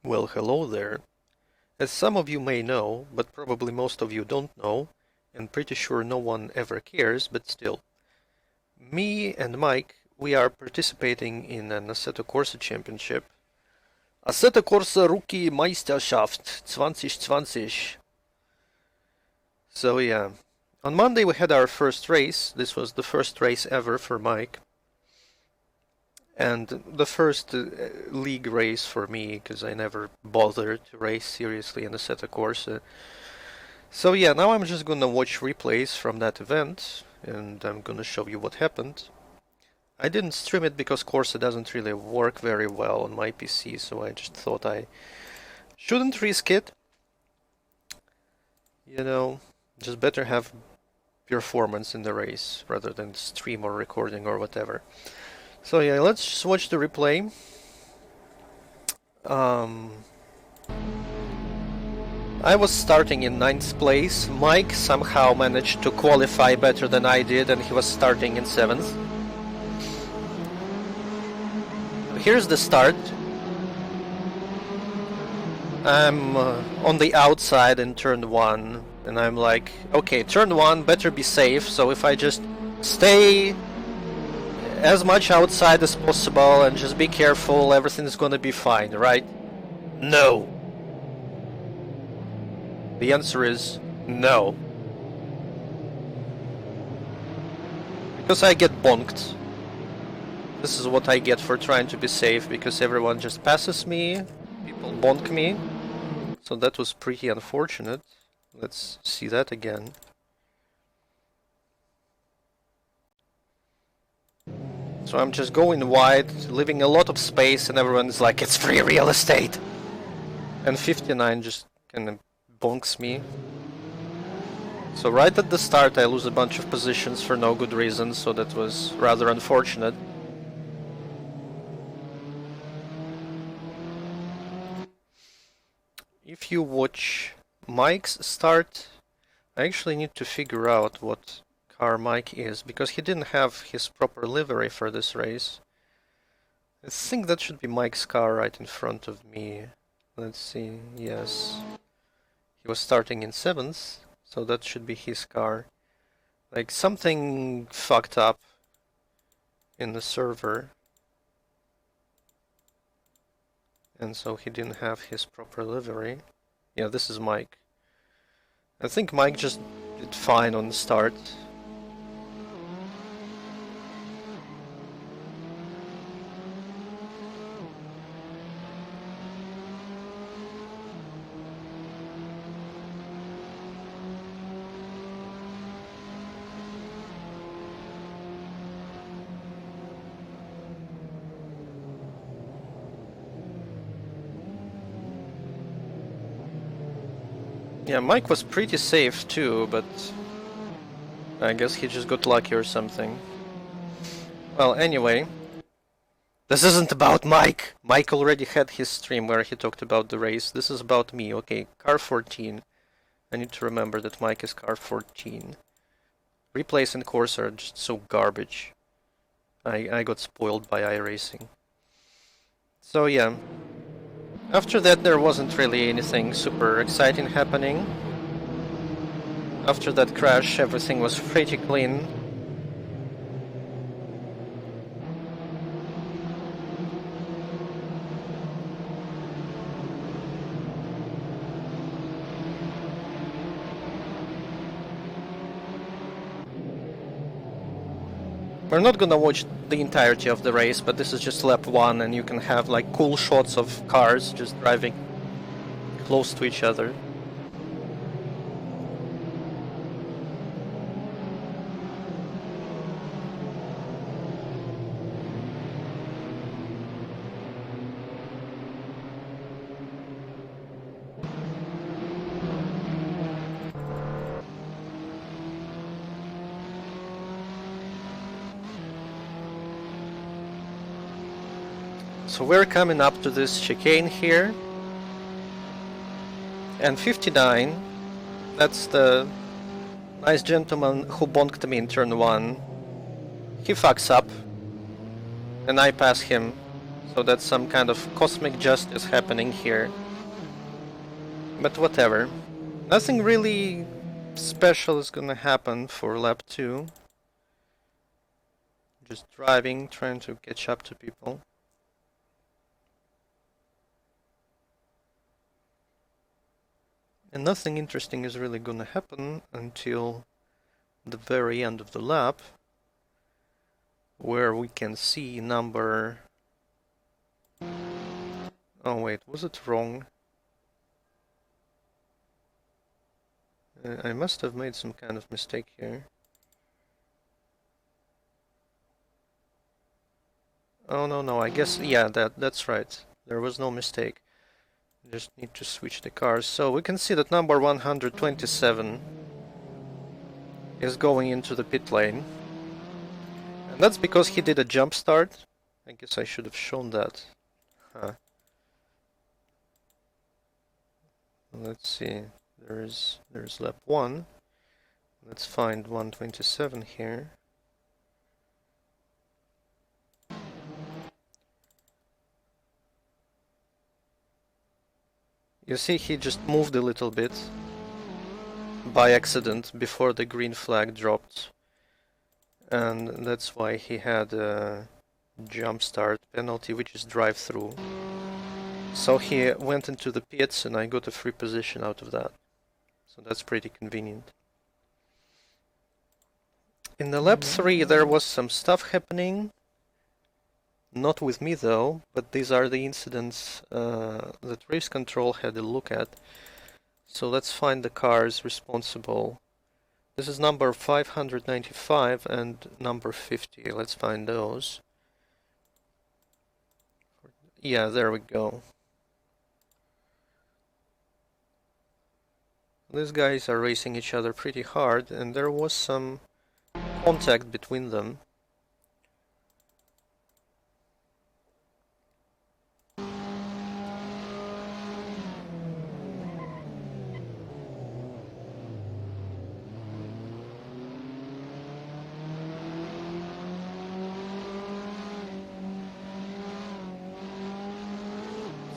Well, hello there. As some of you may know, but probably most of you don't know, and pretty sure no one ever cares, but still. Me and Mike, we are participating in an Assetto Corsa championship. Assetto Corsa Rookie Meisterschaft 2020. So yeah, on Monday we had our first race. This was the first race ever for Mike. And the first league race for me, because I never bothered to race seriously in Assetto Corsa. So yeah, now I'm just gonna watch replays from that event, and I'm gonna show you what happened. I didn't stream it because Corsa doesn't really work very well on my PC, so I just thought I shouldn't risk it. You know, just better have performance in the race rather than stream or recording or whatever. So yeah, let's just watch the replay. I was starting in 9th place. Mike somehow managed to qualify better than I did, and he was starting in 7th. Here's the start. I'm on the outside in turn 1, and I'm like, okay, turn 1 better be safe, so if I just stay as much outside as possible and just be careful, everything's gonna be fine, right? No. The answer is no. Because I get bonked. This is what I get for trying to be safe, because everyone just passes me, people bonk me. So that was pretty unfortunate. Let's see that again. So I'm just going wide, leaving a lot of space, and everyone's like, it's free real estate! And 59 just kind of bonks me. So right at the start I lose a bunch of positions for no good reason, so that was rather unfortunate. If you watch Mike's start, I actually need to figure out what car Mike is, because he didn't have his proper livery for this race. I think that should be Mike's car right in front of me. Let's see, yes. He was starting in 7th, so that should be his car. Like, something fucked up in the server. And so he didn't have his proper livery. Yeah, this is Mike. I think Mike just did fine on the start. Yeah, Mike was pretty safe too, but I guess he just got lucky or something. Well, anyway, this isn't about Mike! Mike already had his stream where he talked about the race. This is about me, okay. Car 14. I need to remember that Mike is car 14. Replays and course are just so garbage. I got spoiled by iRacing. So yeah. After that there wasn't really anything super exciting happening. After that crash everything was pretty clean. We're not gonna watch the entirety of the race, but this is just lap 1 and you can have like cool shots of cars just driving close to each other. So we're coming up to this chicane here. And 59, that's the nice gentleman who bonked me in turn 1. He fucks up, and I pass him So that's some kind of cosmic justice happening here. But whatever. Nothing really special is gonna happen for lap 2. Just driving, trying to catch up to people. And nothing interesting is really gonna happen until the very end of the lap, where we can see number... Oh wait, was it wrong? I must have made some kind of mistake here. Oh no, I guess, yeah, that's right. There was no mistake. Just need to switch the cars. So we can see that number 127 is going into the pit lane. And that's because he did a jump start. I guess I should have shown that. Huh. Let's see. There's lap 1. Let's find 127 here. You see, he just moved a little bit by accident before the green flag dropped. And that's why he had a jump start penalty, which is drive-through. So he went into the pits and I got a free position out of that. So that's pretty convenient. In the lap 3 there was some stuff happening. Not with me though, but these are the incidents that race control had a look at. So let's find the cars responsible. This is number 595 and number 50. Let's find those. Yeah, there we go. These guys are racing each other pretty hard, and there was some contact between them.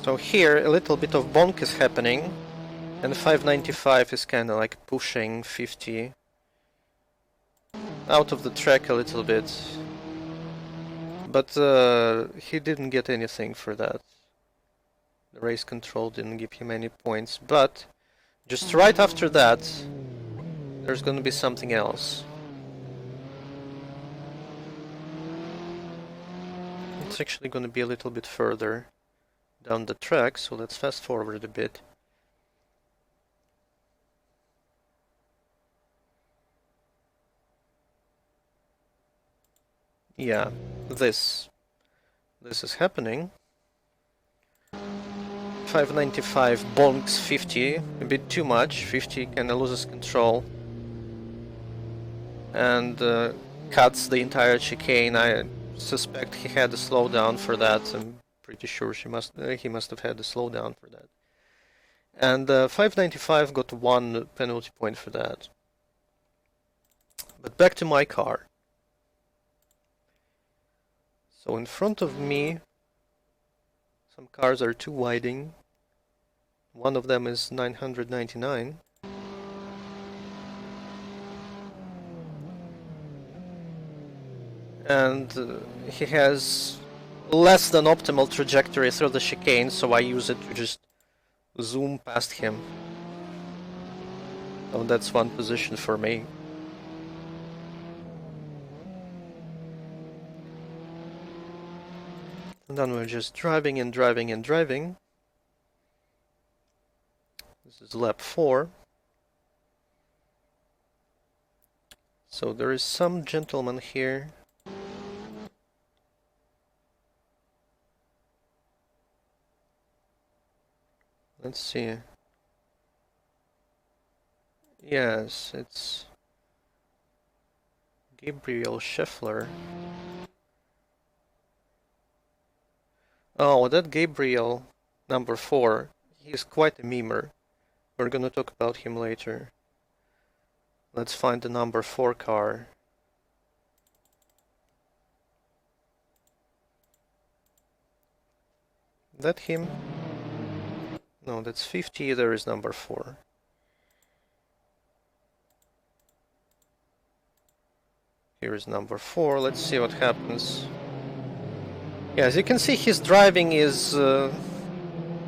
So here a little bit of bonk is happening, and 595 is kinda like pushing 50 out of the track a little bit. But he didn't get anything for that. The race control didn't give him any points, but just right after that there's gonna be something else. It's actually gonna be a little bit further down the track, so let's fast forward a bit. Yeah, this is happening. 595 bonks 50, a bit too much. 50 kinda loses control and cuts the entire chicane. I suspect he had a slowdown for that. I'm pretty sure he must have had a slowdown for that. And 595 got 1 penalty point for that. But back to my car. So in front of me, some cars are too widing. One of them is 999. And he has less than optimal trajectory through the chicane, so I use it to just zoom past him. Oh, that's one position for me. And then we're just driving and driving and driving. This is lap 4. So there is some gentleman here. Let's see. Yes, it's Gabriel Scheffler. Oh, that Gabriel, number 4, he's quite a memer. We're gonna talk about him later. Let's find the number 4 car. That him? No, that's 50, there is number 4. Here is number 4, let's see what happens. Yeah, as you can see, his driving is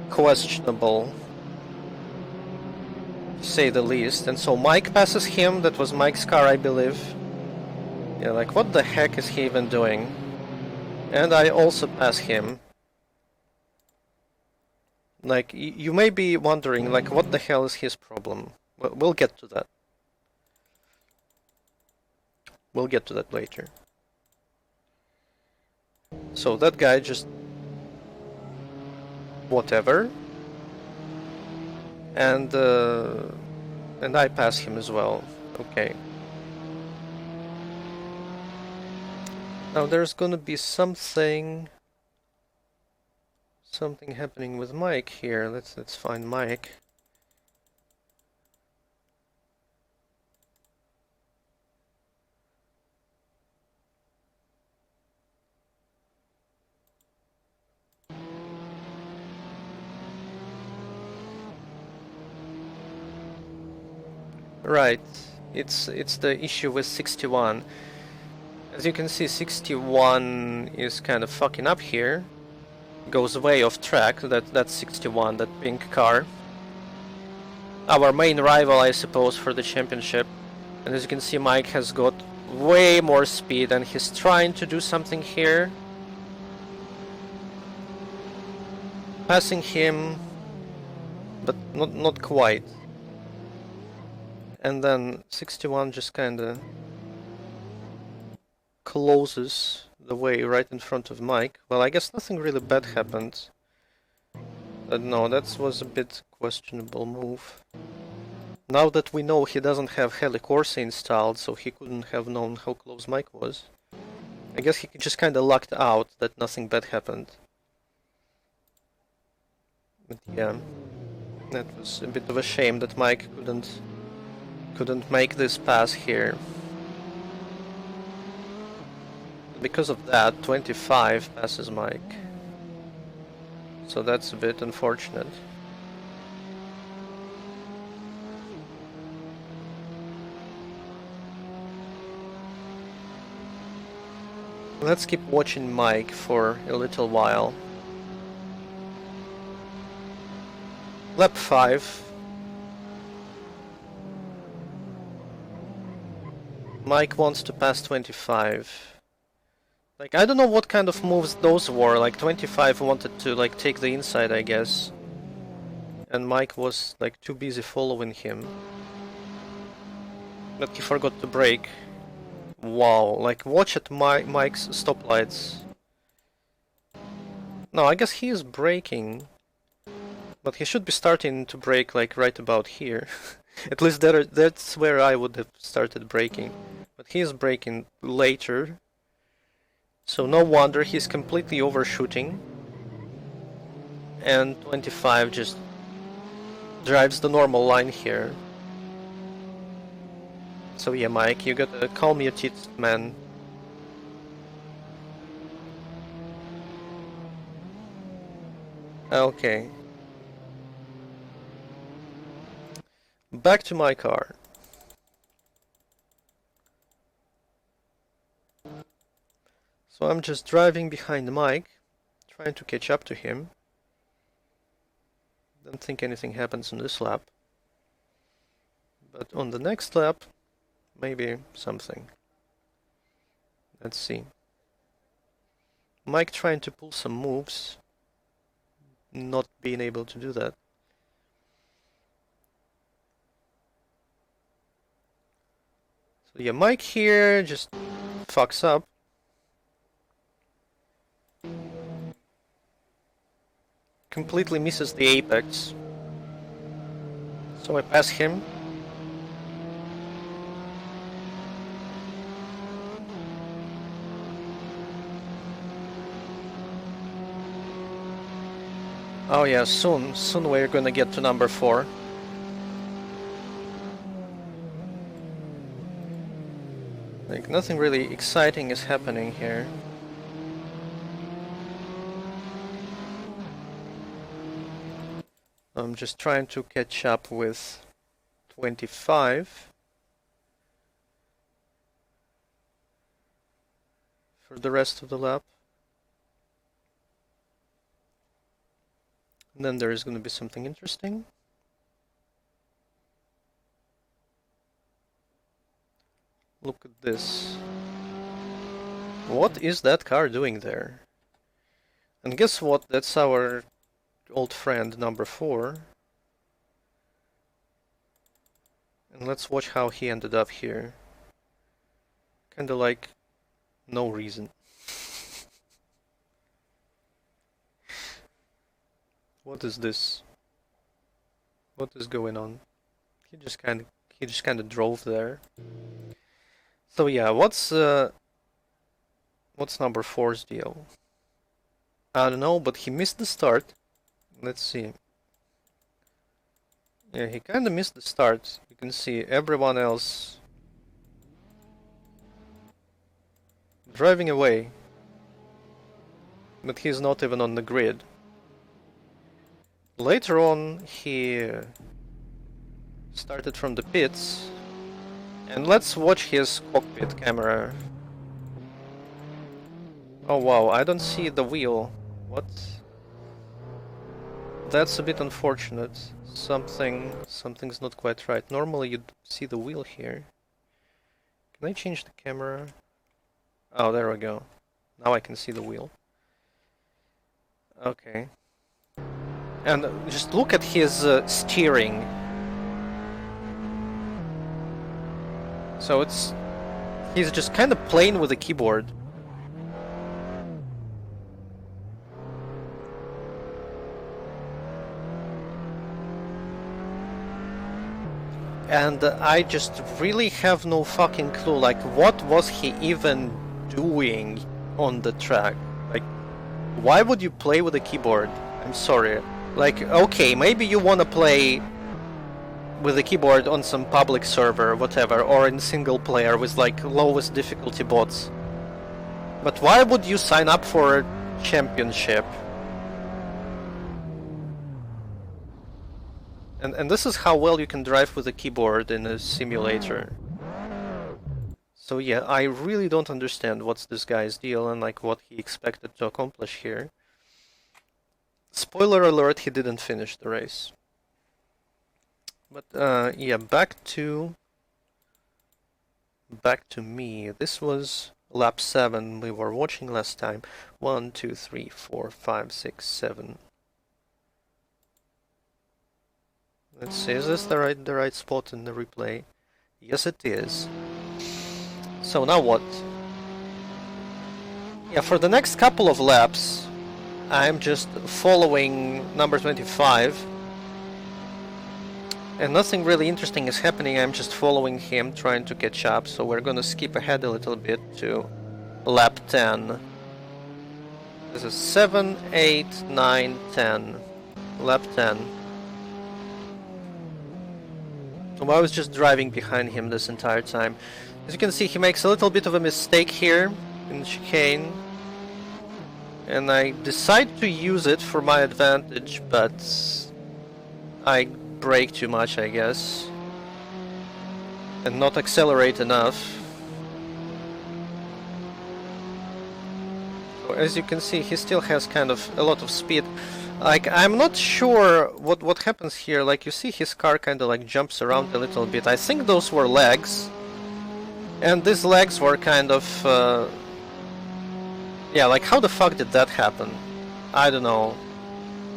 questionable, to say the least. And so Mike passes him, that was Mike's car, I believe. Yeah, like what the heck is he even doing? And I also pass him. Like, you may be wondering, like, what the hell is his problem? We'll get to that. We'll get to that later. So that guy just... whatever. And I pass him as well. Okay. Now there's gonna be something happening with Mike here. Let's find Mike. Right, it's the issue with 61. As you can see, 61 is kind of fucking up here. Goes way off track. That's 61, that pink car. Our main rival, I suppose, for the championship. And as you can see, Mike has got way more speed and he's trying to do something here. Passing him, but not quite. And then 61 just kinda closes the way right in front of Mike. Well, I guess nothing really bad happened. No, that was a bit questionable move. Now that we know he doesn't have Helicorsa installed, so he couldn't have known how close Mike was. I guess he just kinda lucked out that nothing bad happened. But yeah, that was a bit of a shame that Mike couldn't make this pass here. Because of that, 25 passes Mike. So that's a bit unfortunate. Let's keep watching Mike for a little while. Lap 5. Mike wants to pass 25. Like, I don't know what kind of moves those were. Like, 25 wanted to, like, take the inside, I guess. And Mike was, like, too busy following him. But he forgot to brake. Wow, like, watch at Mike's stoplights. No, I guess he is braking. But he should be starting to brake, like, right about here. At least that's where I would have started braking. But he is braking later. So no wonder he's completely overshooting. And 25 just drives the normal line here. So yeah, Mike, you gotta calm your tits, man. Okay. Back to my car. So I'm just driving behind Mike, trying to catch up to him. Don't think anything happens on this lap. But on the next lap, maybe something. Let's see. Mike trying to pull some moves, not being able to do that. So yeah, Mike here just fucks up. Completely misses the apex. So I pass him. Oh yeah, soon we're gonna get to number 4. Like, nothing really exciting is happening here. I'm just trying to catch up with 25 for the rest of the lap. And then there is going to be something interesting. Look at this. What is that car doing there? And guess what? That's our old friend number 4. And let's watch how he ended up here. Kinda like no reason. What is this? What is going on? He just kinda drove there. So yeah, what's number 4's deal? I don't know, but he missed the start. Let's see. Yeah, he kinda missed the start. You can see everyone else driving away. But he's not even on the grid. Later on, he started from the pits. And let's watch his cockpit camera. Oh wow, I don't see the wheel. What? That's a bit unfortunate. Something's not quite right. Normally you'd see the wheel here. Can I change the camera? Oh, there we go. Now I can see the wheel. Okay. And just look at his steering. So he's just kind of playing with the keyboard. And I just really have no fucking clue, like, what was he even doing on the track? Like, why would you play with a keyboard? I'm sorry. Like, okay, maybe you wanna play with a keyboard on some public server, whatever, or in single player with, like, lowest difficulty bots. But why would you sign up for a championship? And this is how well you can drive with a keyboard in a simulator. So yeah, I really don't understand what's this guy's deal and like what he expected to accomplish here. Spoiler alert, he didn't finish the race. But yeah, back to me. This was lap 7 we were watching last time. 1, 2, 3, 4, 5, 6, 7. Let's see, is this the right spot in the replay? Yes, it is. So now what? Yeah, for the next couple of laps, I'm just following number 25. And nothing really interesting is happening, I'm just following him, trying to catch up. So we're gonna skip ahead a little bit to lap 10. This is 7, 8, 9, 10. Lap 10. So I was just driving behind him this entire time. As you can see, he makes a little bit of a mistake here in the chicane. And I decide to use it for my advantage, but I brake too much, I guess. And not accelerate enough. So as you can see, he still has kind of a lot of speed. Like, I'm not sure what happens here. Like, you see his car kind of like jumps around a little bit. I think those were legs. And these legs were kind of... yeah, like, how the fuck did that happen? I don't know.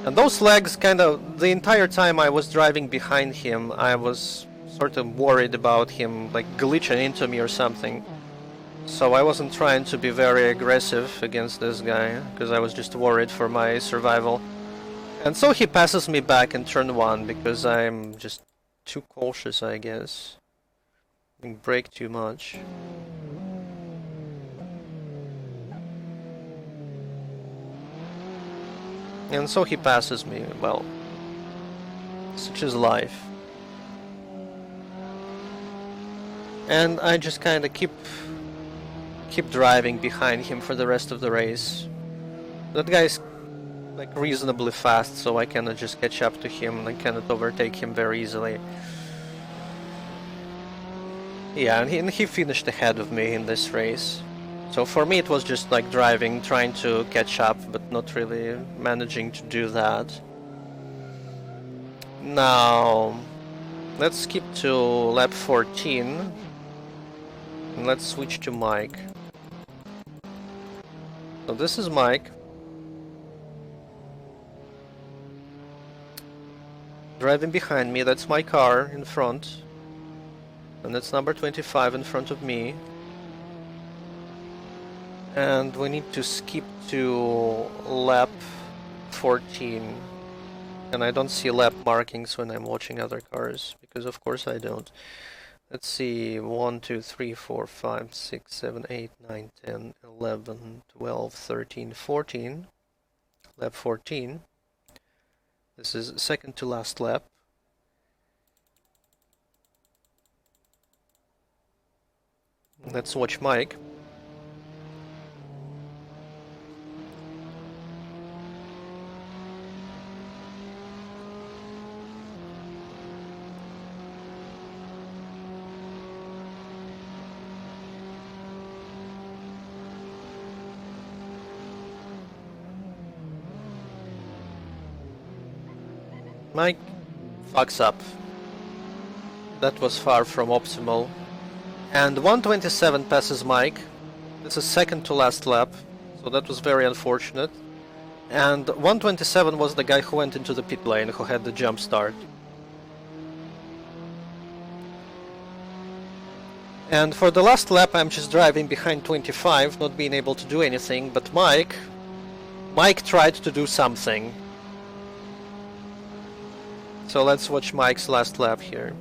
And those legs kind of... The entire time I was driving behind him, I was sort of worried about him, like, glitching into me or something. So I wasn't trying to be very aggressive against this guy, because I was just worried for my survival. And so he passes me back in turn 1 because I'm just too cautious, I guess. I brake too much. And so he passes me. Well, such is life. And I just kind of keep driving behind him for the rest of the race. That guy's like reasonably fast, so I cannot just catch up to him and I cannot overtake him very easily. Yeah, and he finished ahead of me in this race. So for me it was just like driving, trying to catch up, but not really managing to do that. Now, let's skip to lap 14. And let's switch to Mike. So this is Mike. Driving behind me, that's my car in front. And that's number 25 in front of me. And we need to skip to lap 14. And I don't see lap markings when I'm watching other cars, because of course I don't. Let's see, 1, 2, 3, 4, 5, 6, 7, 8, 9, 10, 11, 12, 13, 14. Lap 14. This is second to last lap. Let's watch Mike. Mike fucks up. That was far from optimal. And 127 passes Mike. This is second to last lap, so that was very unfortunate. And 127 was the guy who went into the pit lane, who had the jump start. And for the last lap I'm just driving behind 25, not being able to do anything, but Mike tried to do something. So let's watch Mike's last lap here.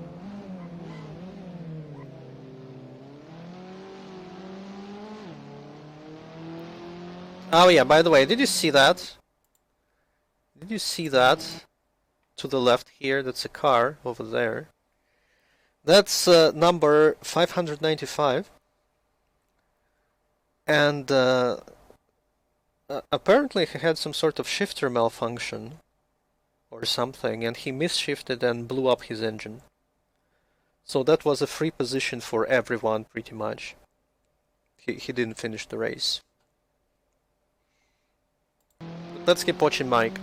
Oh yeah, by the way, did you see that? Did you see that? To the left here, that's a car over there. That's number 595. And apparently he had some sort of shifter malfunction or something, and he misshifted and blew up his engine. So that was a free position for everyone, pretty much. He didn't finish the race. But let's keep watching Mike.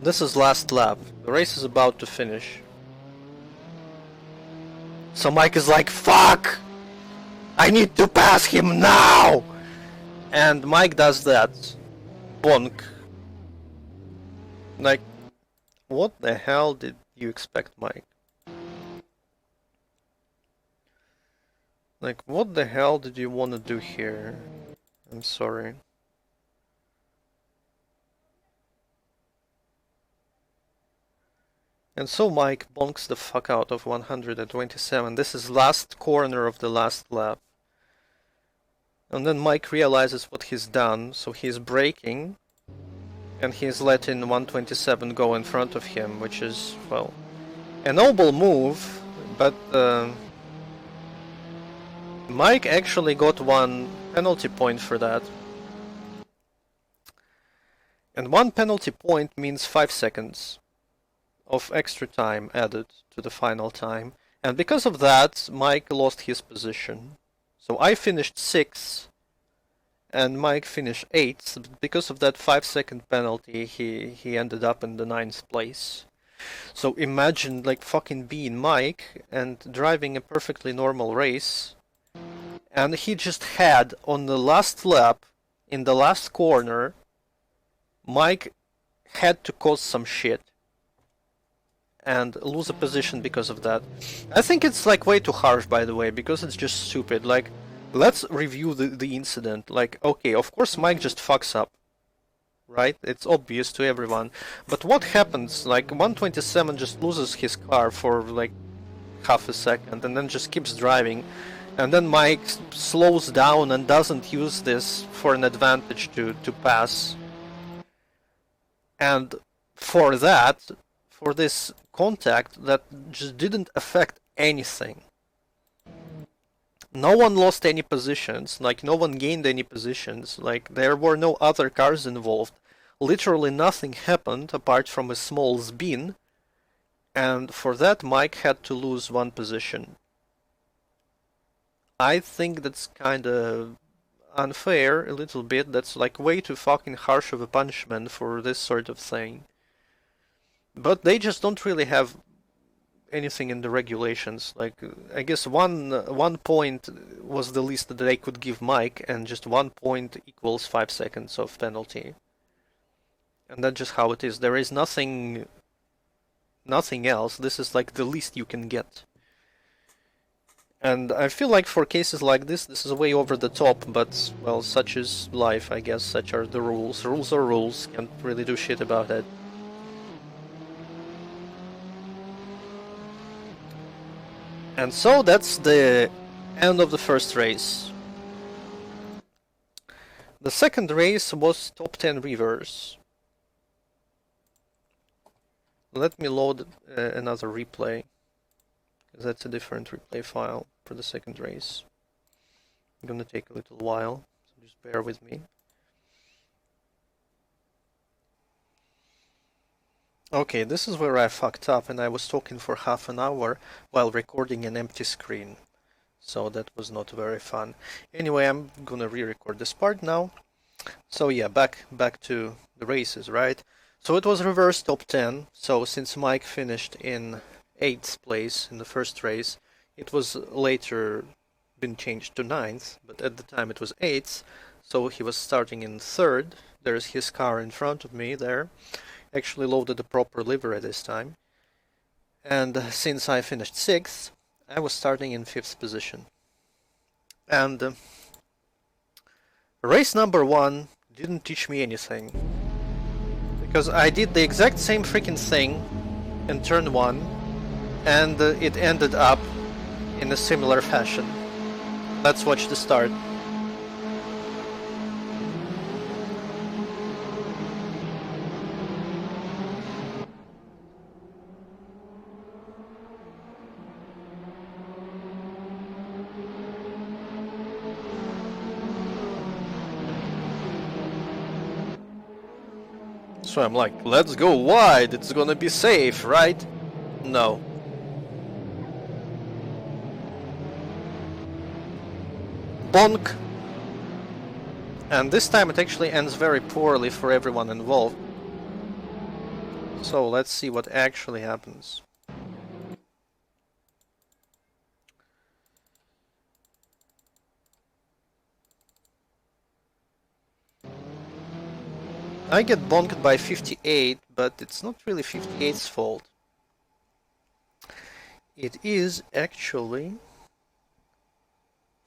This is last lap. The race is about to finish. So Mike is like, fuck! I need to pass him now! And Mike does that. Bonk. Like, what the hell did you expect, Mike? Like, what the hell did you want to do here? I'm sorry. And so Mike bonks the fuck out of 127. This is last corner of the last lap. And then Mike realizes what he's done, so he's braking. And he's letting 127 go in front of him, which is, well, a noble move, but Mike actually got one penalty point for that. And one penalty point means 5 seconds of extra time added to the final time, and because of that Mike lost his position. So I finished 6th and Mike finished 8th. But because of that 5-second penalty, he ended up in the 9th place. So imagine like fucking being Mike and driving a perfectly normal race, and he just had on the last lap, in the last corner, Mike had to cause some shit and lose a position because of that. I think it's like way too harsh, by the way, because it's just stupid. Like, let's review the incident. Like, okay, of course Mike just fucks up, right? It's obvious to everyone. But what happens? Like, 127 just loses his car for like half a second and then just keeps driving. And then Mike slows down and doesn't use this for an advantage to pass. And for that, for this contact that just didn't affect anything. No one lost any positions, like no one gained any positions, like there were no other cars involved. Literally nothing happened apart from a small spin, and for that Mike had to lose one position. I think that's kinda unfair, a little bit. That's like way too fucking harsh of a punishment for this sort of thing. But they just don't really have anything in the regulations. Like, I guess one point was the least that they could give Mike, and just 1 point equals 5 seconds of penalty. And that's just how it is. There is nothing else. This is like the least you can get. And I feel like for cases like this is way over the top, but, well, such is life, I guess. Such are the rules. Rules are rules. Can't really do shit about it. And so that's the end of the first race. The second race was top 10 reverse. Let me load another replay, because that's a different replay file for the second race. I'm gonna take a little while, so just bear with me. Okay, this is where I fucked up, and I was talking for half an hour while recording an empty screen. So that was not very fun. Anyway, I'm gonna re-record this part now. So yeah, back to the races, right? So it was reverse top 10. So since Mike finished in 8th place in the first race, it was later been changed to 9th, but at the time it was 8th. So he was starting in 3rd. There's his car in front of me there. Actually loaded the proper livery this time. And since I finished 6th, I was starting in 5th position. And race number 1 didn't teach me anything. Because I did the exact same freaking thing in turn 1, and it ended up in a similar fashion. Let's watch the start. So I'm like, let's go wide, it's gonna be safe, right? No. Bonk! And this time it actually ends very poorly for everyone involved. So let's see what actually happens. I get bonked by 58, but it's not really 58's fault. It is actually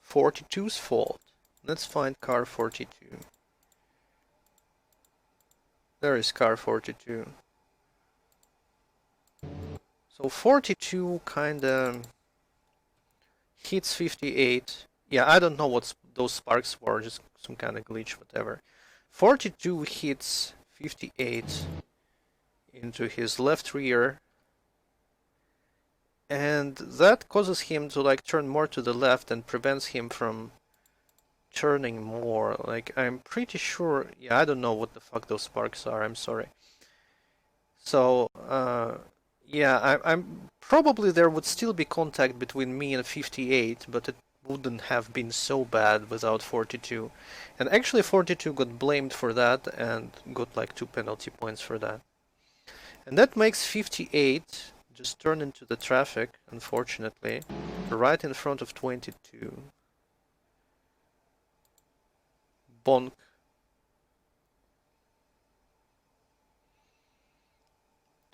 42's fault. Let's find car 42. There is car 42. So 42 kinda hits 58. Yeah, I don't know what those sparks were, just some kind of glitch, whatever. 42 hits 58 into his left rear, and that causes him to like turn more to the left and prevents him from turning more. Like, I'm pretty sure, yeah, I don't know what the fuck those sparks are, I'm sorry. So, yeah, I'm probably there would still be contact between me and 58, but it wouldn't have been so bad without 42. And actually 42 got blamed for that and got like 2 penalty points for that. And that makes 58 just turn into the traffic, unfortunately, right in front of 22. Bonk.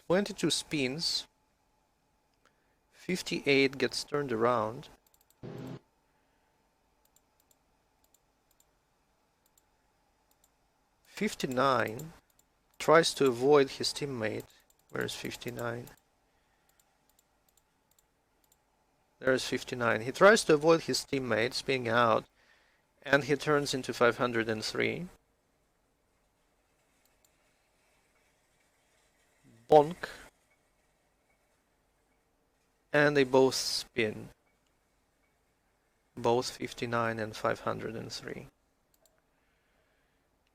22 spins. 58 gets turned around. 59 tries to avoid his teammate. Where's 59? There's 59. He tries to avoid his teammate spinning out, and he turns into 503. Bonk. And they both spin. Both 59 and 503.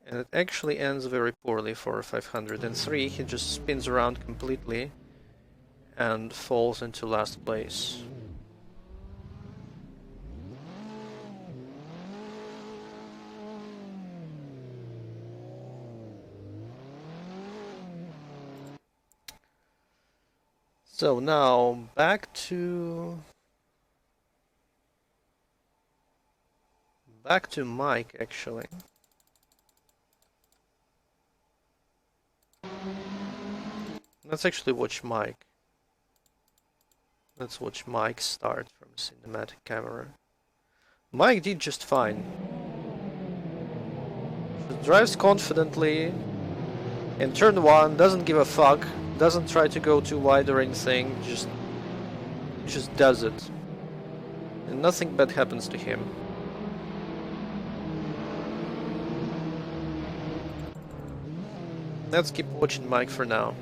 And it actually ends very poorly for 503. He just spins around completely and falls into last place. So now back to Mike actually. Let's actually watch Mike. Let's watch Mike start from cinematic camera. Mike did just fine. He drives confidently in turn 1, doesn't give a fuck, doesn't try to go too wide or anything, just does it. And nothing bad happens to him. Let's keep watching Mike for now.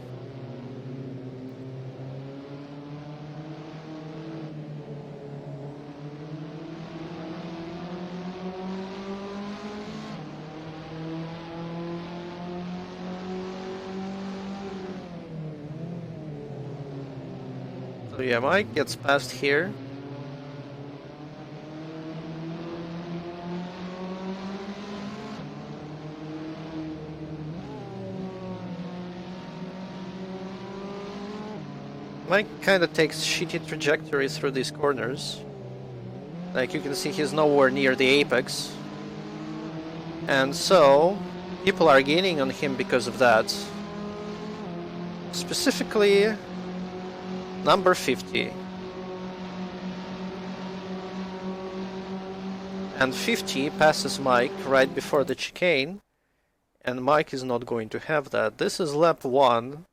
So yeah, Mike gets past here. Mike kinda takes shitty trajectory through these corners. Like you can see, he's nowhere near the apex. And so, people are gaining on him because of that. Specifically, number 50. And 50 passes Mike right before the chicane, and Mike is not going to have that. This is lap 1.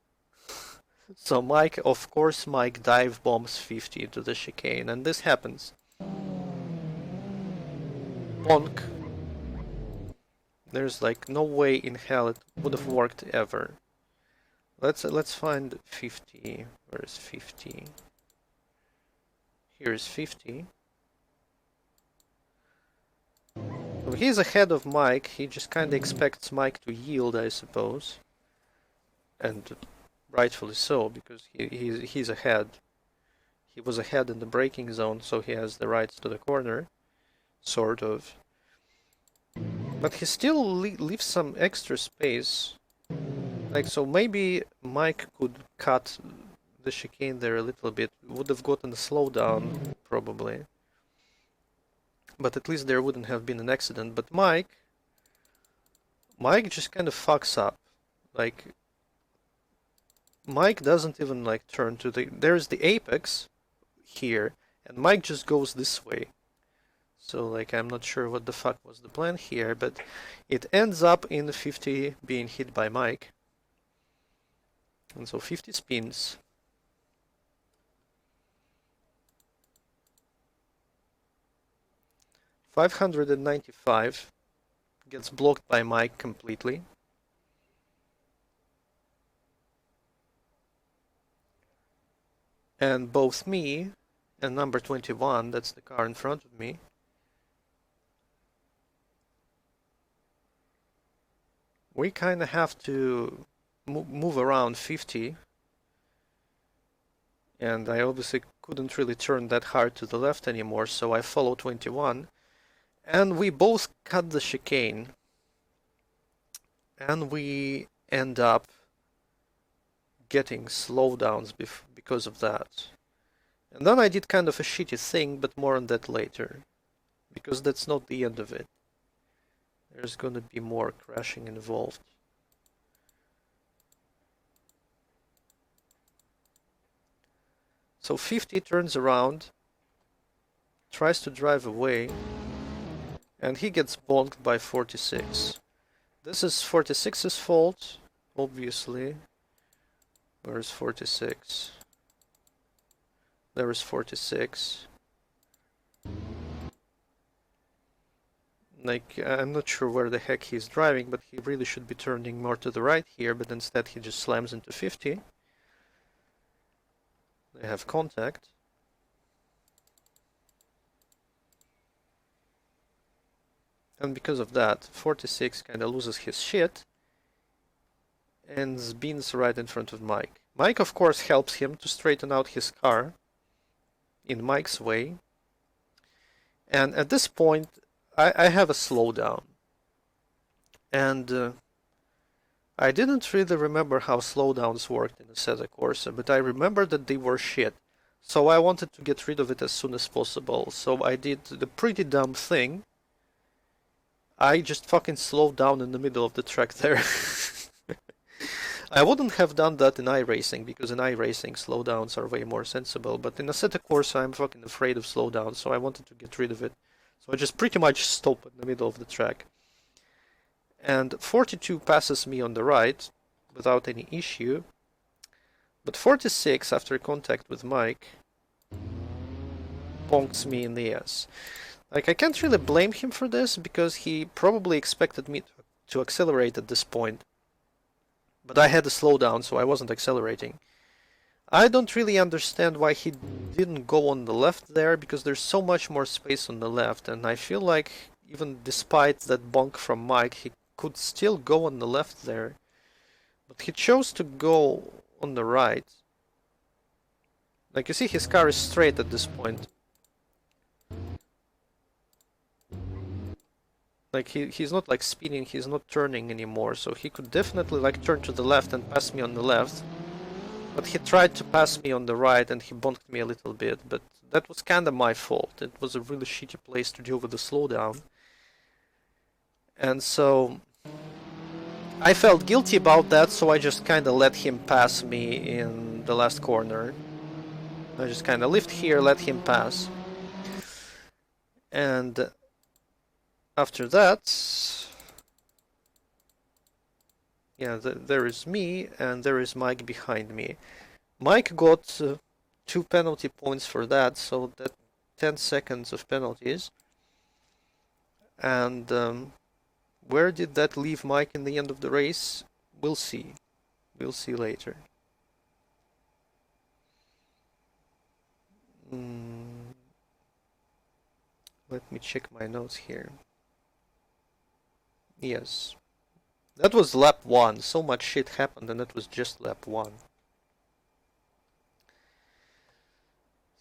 So Mike, of course, Mike dive bombs 50 to the chicane, and this happens. Bonk. There's like no way in hell it would have worked ever. Let's find 50. Where is 50? Here's 50. So he's ahead of Mike. He just kind of expects Mike to yield, I suppose, and rightfully so, because he's ahead. He was ahead in the braking zone, so he has the rights to the corner, sort of. But he still leaves some extra space. Like, so maybe Mike could cut the chicane there a little bit. Would have gotten a slowdown, probably. But at least there wouldn't have been an accident. But Mike just kind of fucks up. Like, Mike doesn't even like turn to the... There's the apex here, and Mike just goes this way. So like, I'm not sure what the fuck was the plan here, but it ends up in 50 being hit by Mike. And so 50 spins. $595 gets blocked by Mike completely. And both me and number 21, that's the car in front of me, we kind of have to move around 50 And I obviously couldn't really turn that hard to the left anymore, so I follow 21. And we both cut the chicane. And we end up getting slowdowns because of that. And then I did kind of a shitty thing, but more on that later. Because that's not the end of it. There's gonna be more crashing involved. So 50 turns around, tries to drive away, and he gets bonked by 46. This is 46's fault, obviously. Where's 46? There is 46. Like, I'm not sure where the heck he's driving, but he really should be turning more to the right here, but instead he just slams into 50. They have contact. And because of that, 46 kinda loses his shit and spins right in front of Mike. Mike, of course, helps him to straighten out his car in Mike's way. And at this point, I have a slowdown. And I didn't really remember how slowdowns worked in Assetto Corsa, but I remember that they were shit. So I wanted to get rid of it as soon as possible. So I did the pretty dumb thing. I just fucking slowed down in the middle of the track there. I wouldn't have done that in iRacing, because in iRacing slowdowns are way more sensible, but in Assetto Corsa I'm fucking afraid of slowdowns, so I wanted to get rid of it. So I just pretty much stop in the middle of the track. And 42 passes me on the right, without any issue. But 46, after contact with Mike, bonks me in the ass. Like, I can't really blame him for this, because he probably expected me to accelerate at this point. But I had a slowdown, so I wasn't accelerating. I don't really understand why he didn't go on the left there, because there's so much more space on the left, and I feel like even despite that bonk from Mike, he could still go on the left there. But he chose to go on the right. Like, you see, his car is straight at this point. Like, he's not like spinning, he's not turning anymore, so he could definitely like turn to the left and pass me on the left. But he tried to pass me on the right and he bonked me a little bit, but that was kinda my fault. It was a really shitty place to deal with the slowdown. And so I felt guilty about that, so I just kinda let him pass me in the last corner. I just kinda lived here, let him pass. And after that, yeah, there is me, and there is Mike behind me. Mike got 2 penalty points for that, so that 10 seconds of penalties. And where did that leave Mike in the end of the race? We'll see. We'll see later. Let me check my notes here. Yes. That was lap 1. So much shit happened and that was just lap 1.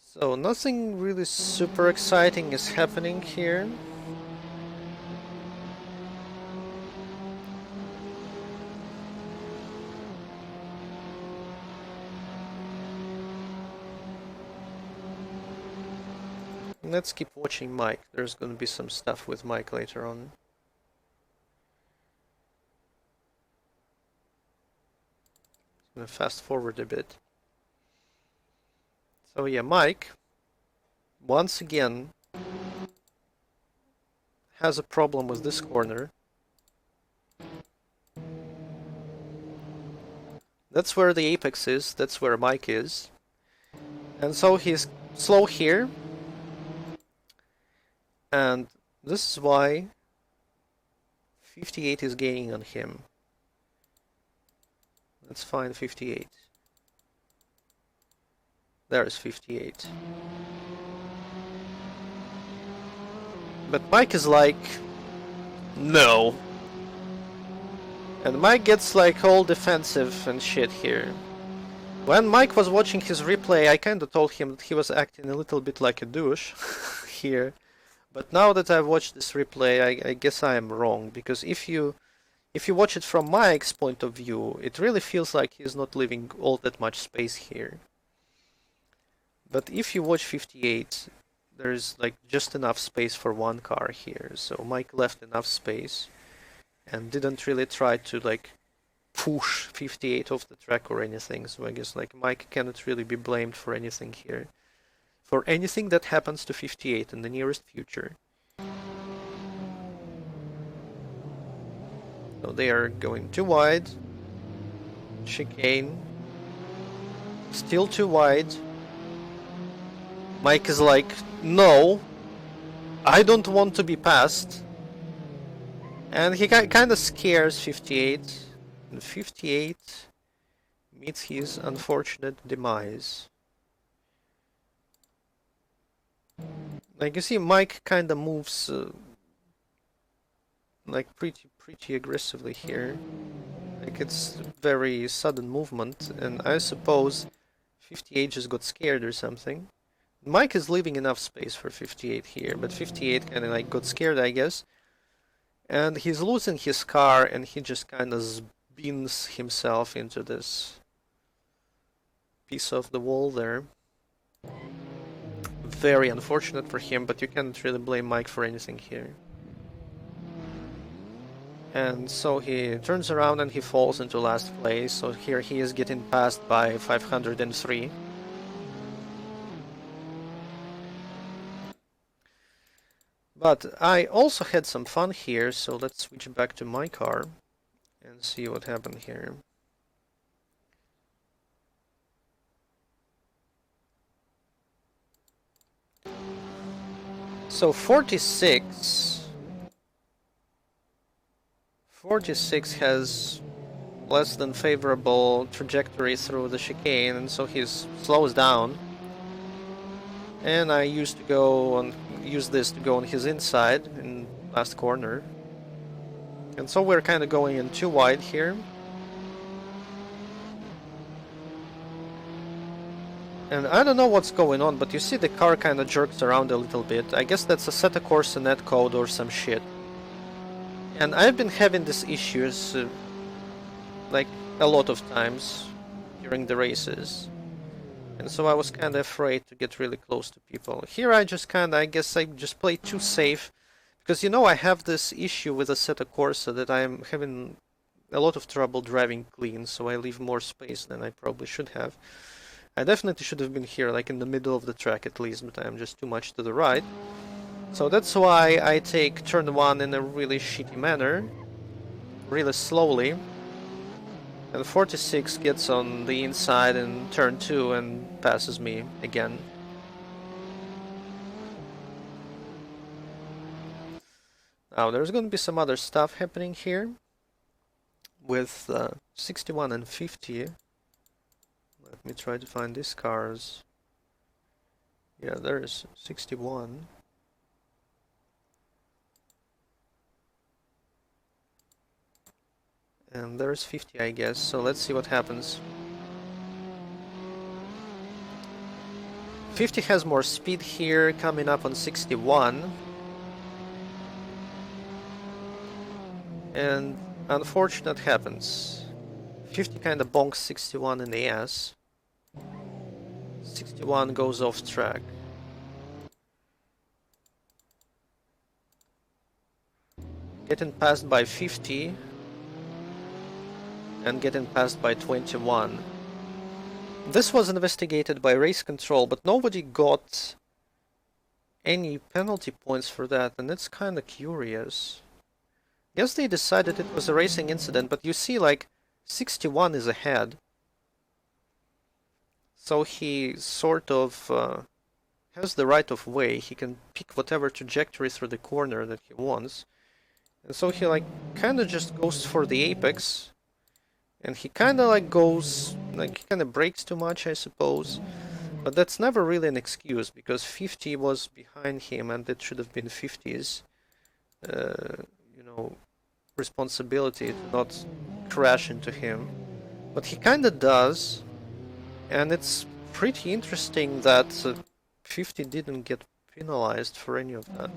So nothing really super exciting is happening here. Let's keep watching Mike. There's gonna be some stuff with Mike later on. I'm gonna fast forward a bit. So yeah, Mike, once again, has a problem with this corner. That's where the apex is, that's where Mike is. And so he's slow here. And this is why 58 is gaining on him. Let's find 58. There's 58. But Mike is like, no. And Mike gets like all defensive and shit here. When Mike was watching his replay, I kinda told him that he was acting a little bit like a douche here. But now that I've watched this replay, I guess I am wrong, because if you watch it from Mike's point of view, it really feels like he's not leaving all that much space here. But if you watch 58, there's like just enough space for one car here, so Mike left enough space and didn't really try to like push 58 off the track or anything, so I guess like Mike cannot really be blamed for anything here. For anything that happens to 58 in the nearest future. So they are going too wide. Chicane. Still too wide. Mike is like, no, I don't want to be passed. And he kind of scares 58. And 58 meets his unfortunate demise. Like you see, Mike kind of moves like pretty aggressively here. Like it's very sudden movement, and I suppose 58 just got scared or something. Mike is leaving enough space for 58 here, but 58 kind of like got scared, I guess. And he's losing his car, and he just kind of spins himself into this piece of the wall there. Very unfortunate for him, but you can't really blame Mike for anything here. And so he turns around and he falls into last place, so here he is getting passed by 503. But I also had some fun here, so let's switch back to my car and see what happened here. So 46 has less than favorable trajectory through the chicane, and so he slows down. And I use this to go on his inside in last corner. And so we're kind of going in too wide here. And I don't know what's going on, but you see the car kind of jerks around a little bit. I guess that's a set a course net code or some shit. And I've been having these issues like a lot of times during the races. And so I was kind of afraid to get really close to people. Here I guess I just play too safe. Because you know I have this issue with Assetto Corsa that I'm having a lot of trouble driving clean, so I leave more space than I probably should have. I definitely should have been here, like in the middle of the track at least, but I'm just too much to the right. So that's why I take turn 1 in a really shitty manner, really slowly. And 46 gets on the inside in turn 2 and passes me again. Now there's going to be some other stuff happening here with 61 and 50. Let me try to find these cars. Yeah, there's 61. And there's 50, I guess, so let's see what happens. 50 has more speed here, coming up on 61. And unfortunate happens. 50 kinda bonks 61 in the ass. 61 goes off track. Getting passed by 50. And getting passed by 21. This was investigated by race control, but nobody got any penalty points for that, and it's kinda curious. Guess they decided it was a racing incident, but you see, like, 61 is ahead. So he sort of has the right of way. He can pick whatever trajectory through the corner that he wants. And so he, like, kinda just goes for the apex. And he kinda like goes, like he kinda brakes too much, I suppose. But that's never really an excuse, because 50 was behind him and it should have been 50's, you know, responsibility to not crash into him. But he kinda does. And it's pretty interesting that 50 didn't get penalized for any of that.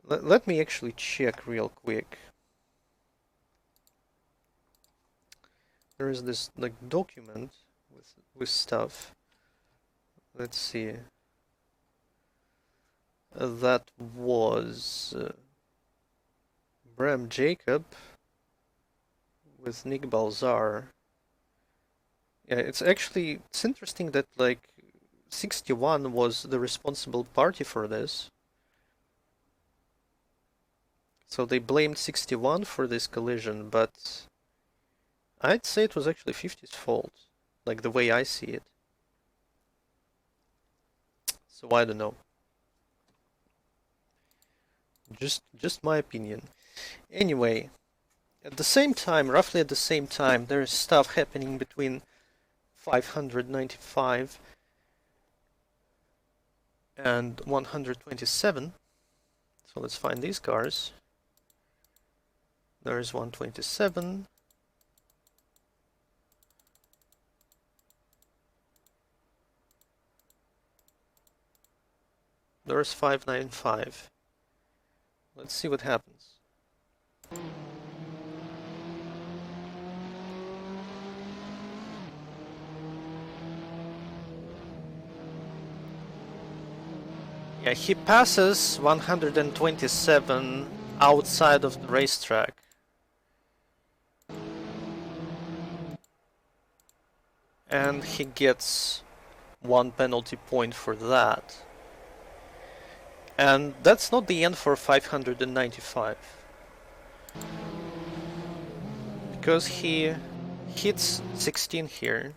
Let me actually check real quick. There is this like document with stuff. Let's see. That was Bram Jacob with Nick Balzar. Yeah, it's interesting that like 61 was the responsible party for this. So they blamed 61 for this collision, but I'd say it was actually 50's fault, like the way I see it. So I don't know. Just my opinion. Anyway, at the same time, roughly at the same time, there is stuff happening between 595 and 127. So let's find these cars. There is 127. There's 595. Let's see what happens. Yeah, he passes 127 outside of the racetrack. And he gets 1 penalty point for that. And that's not the end for 595. Because he hits 16 here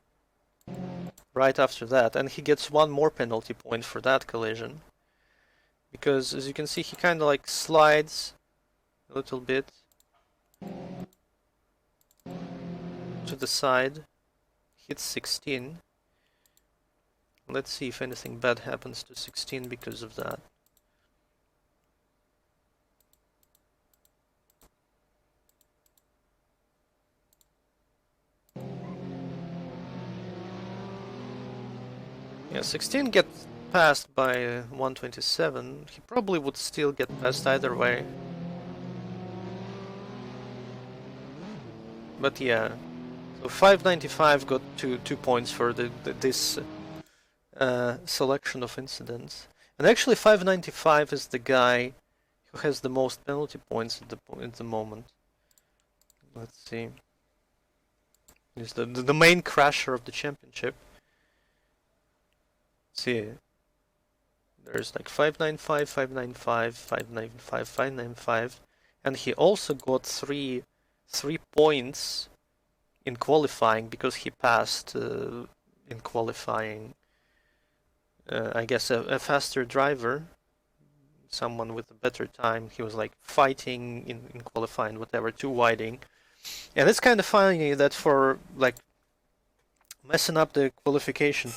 right after that, and he gets 1 more penalty point for that collision. Because as you can see, he kind of like slides a little bit to the side, hits 16. Let's see if anything bad happens to 16 because of that. Yeah, 16 gets passed by 127. He probably would still get passed either way. But yeah, so 595 got two points for this selection of incidents. And actually 595 is the guy who has the most penalty points at the moment. Let's see. He's the main crasher of the championship. See, there's like 595, 595, 595, 595, and he also got three points in qualifying because he passed in qualifying. I guess a faster driver, someone with a better time. He was like fighting in qualifying, whatever, two widing, and it's kind of funny that for like messing up the qualification,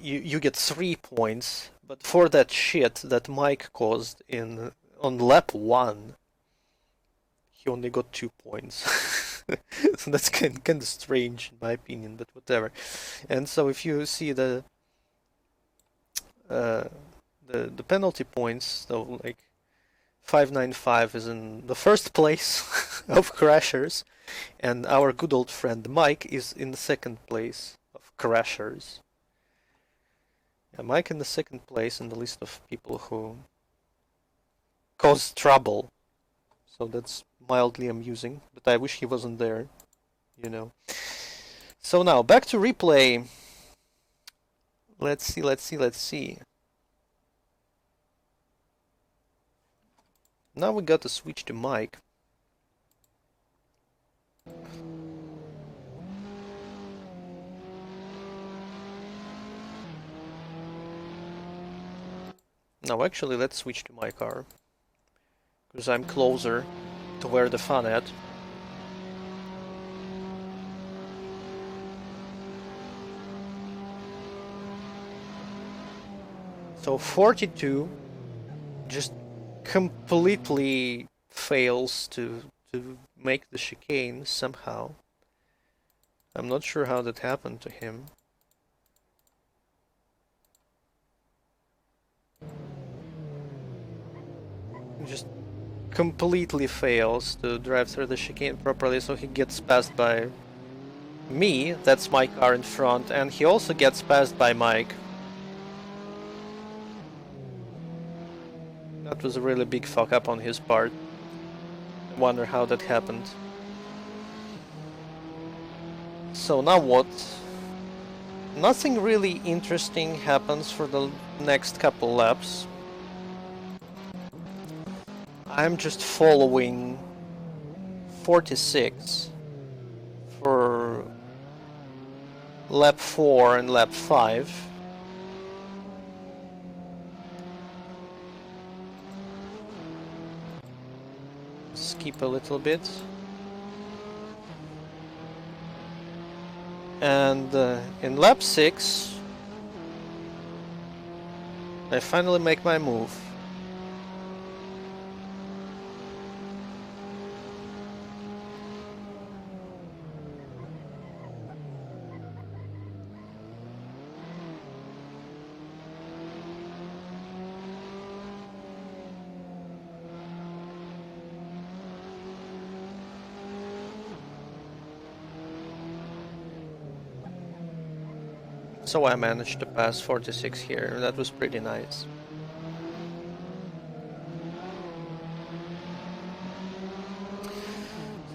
you get 3 points, but for that shit that Mike caused on lap 1, he only got 2 points. So that's kind of strange in my opinion, but whatever. And so if you see the penalty points, so like 595 is in the first place of crashers, and our good old friend Mike is in the second place of crashers. Yeah, Mike in the second place in the list of people who cause trouble. So that's mildly amusing, but I wish he wasn't there, you know. So now, back to replay. Let's see. Now we got to switch to Mike. Now actually let's switch to my car, because I'm closer to where the fun at. So 42 just completely fails to make the chicane somehow. I'm not sure how that happened to him. He just completely fails to drive through the chicane properly, so he gets passed by me, that's my car in front, and he also gets passed by Mike. That was a really big fuck up on his part. I wonder how that happened. So now what? Nothing really interesting happens for the next couple laps. I'm just following 46 for lap 4 and lap 5. Skip a little bit. And in lap 6, I finally make my move. So I managed to pass 46 here, that was pretty nice.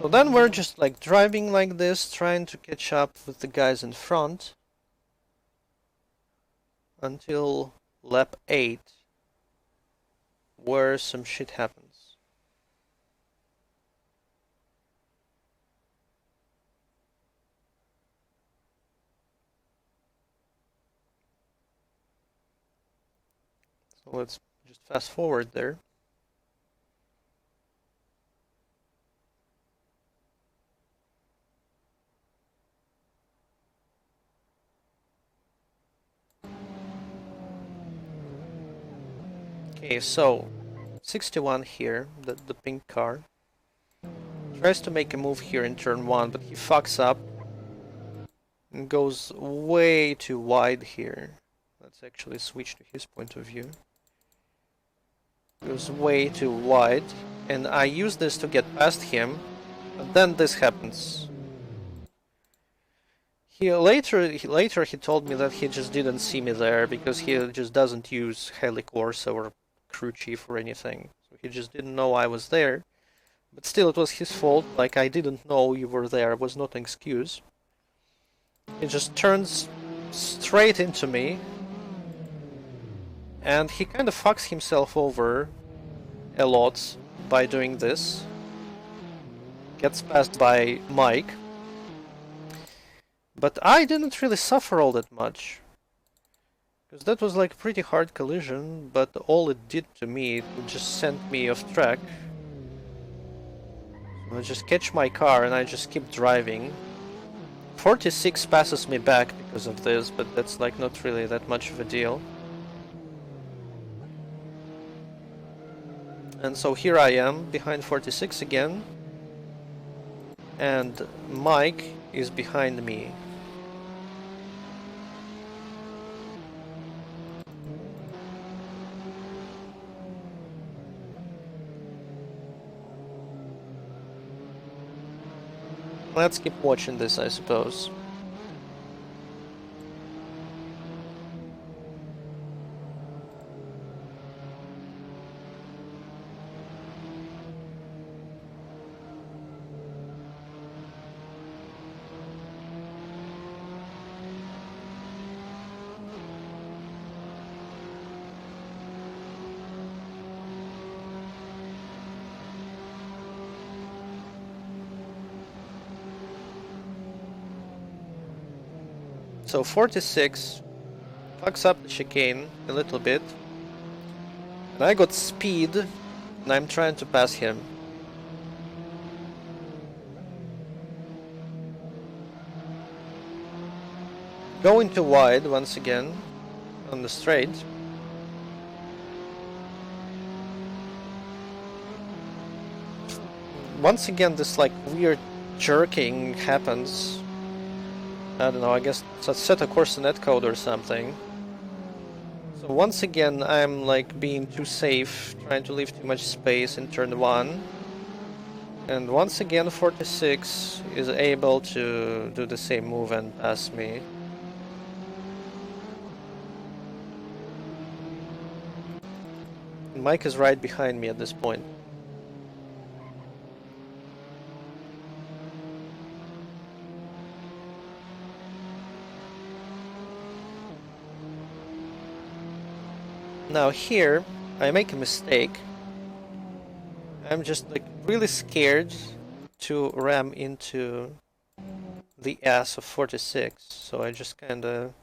So then we're just like driving like this, trying to catch up with the guys in front until lap 8, where some shit happens. So let's just fast forward there. Okay, so 61 here, the pink car, tries to make a move here in turn 1, but he fucks up and goes way too wide here. Let's actually switch to his point of view. Goes way too wide, and I use this to get past him, but then this happens. Later he told me that he just didn't see me there because he just doesn't use Helicorsa or Crew Chief or anything. So he just didn't know I was there. But still, it was his fault. Like, I didn't know you were there. It was not an excuse. He just turns straight into me. And he kind of fucks himself over a lot by doing this. Gets passed by Mike. But I didn't really suffer all that much. Because that was like a pretty hard collision, but all it did to me, it just sent me off track. So I just catch my car and I just keep driving. 46 passes me back because of this, but that's like not really that much of a deal. And so here I am, behind 46 again. And Mike is behind me. Let's keep watching this, I suppose. So 46 fucks up the chicane a little bit, and I got speed, and I'm trying to pass him. Going too wide once again on the straight. Once again, this like weird jerking happens. I don't know, I guess set a course in netcode or something. So once again, I'm like being too safe, trying to leave too much space in turn 1. And once again, 46 is able to do the same move and pass me. And Mike is right behind me at this point. Now here, I make a mistake. I'm just like really scared to ram into the ass of 46, so I just kinda...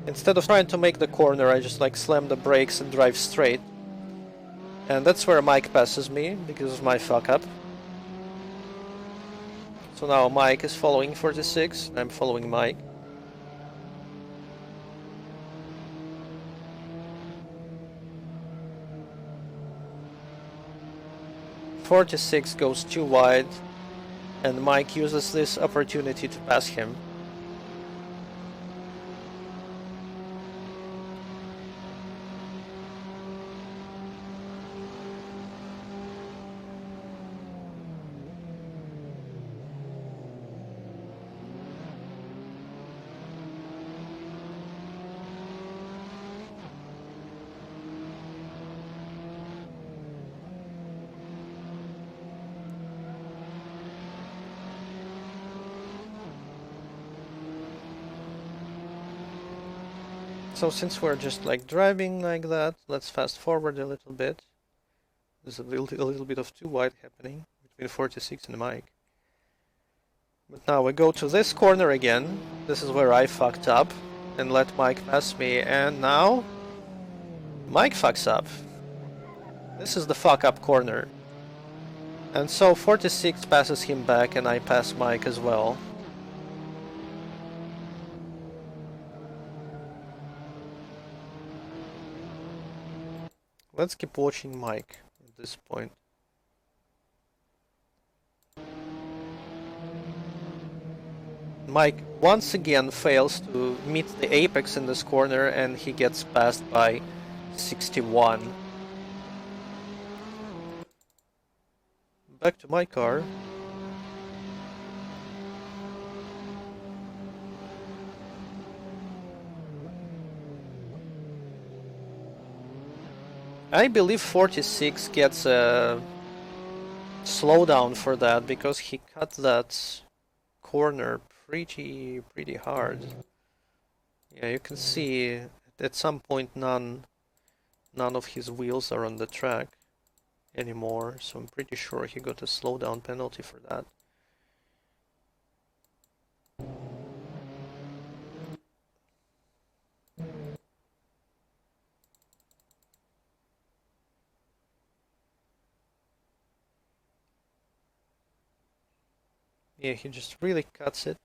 Instead of trying to make the corner, I just like slam the brakes and drive straight. And that's where Mike passes me, because of my fuck up. So now Mike is following 46, I'm following Mike. .46 goes too wide, and Mike uses this opportunity to pass him. So since we're just like driving like that, let's fast forward a little bit. There's a little bit of too wide happening between 46 and Mike. But now we go to this corner again. This is where I fucked up and let Mike pass me, and now Mike fucks up. This is the fuck up corner. And so 46 passes him back and I pass Mike as well. Let's keep watching Mike at this point. Mike once again fails to meet the apex in this corner and he gets passed by 61. Back to my car. I believe 46 gets a slowdown for that because he cut that corner pretty hard. Yeah, you can see at some point none of his wheels are on the track anymore, so I'm pretty sure he got a slowdown penalty for that. Yeah, he just really cuts it.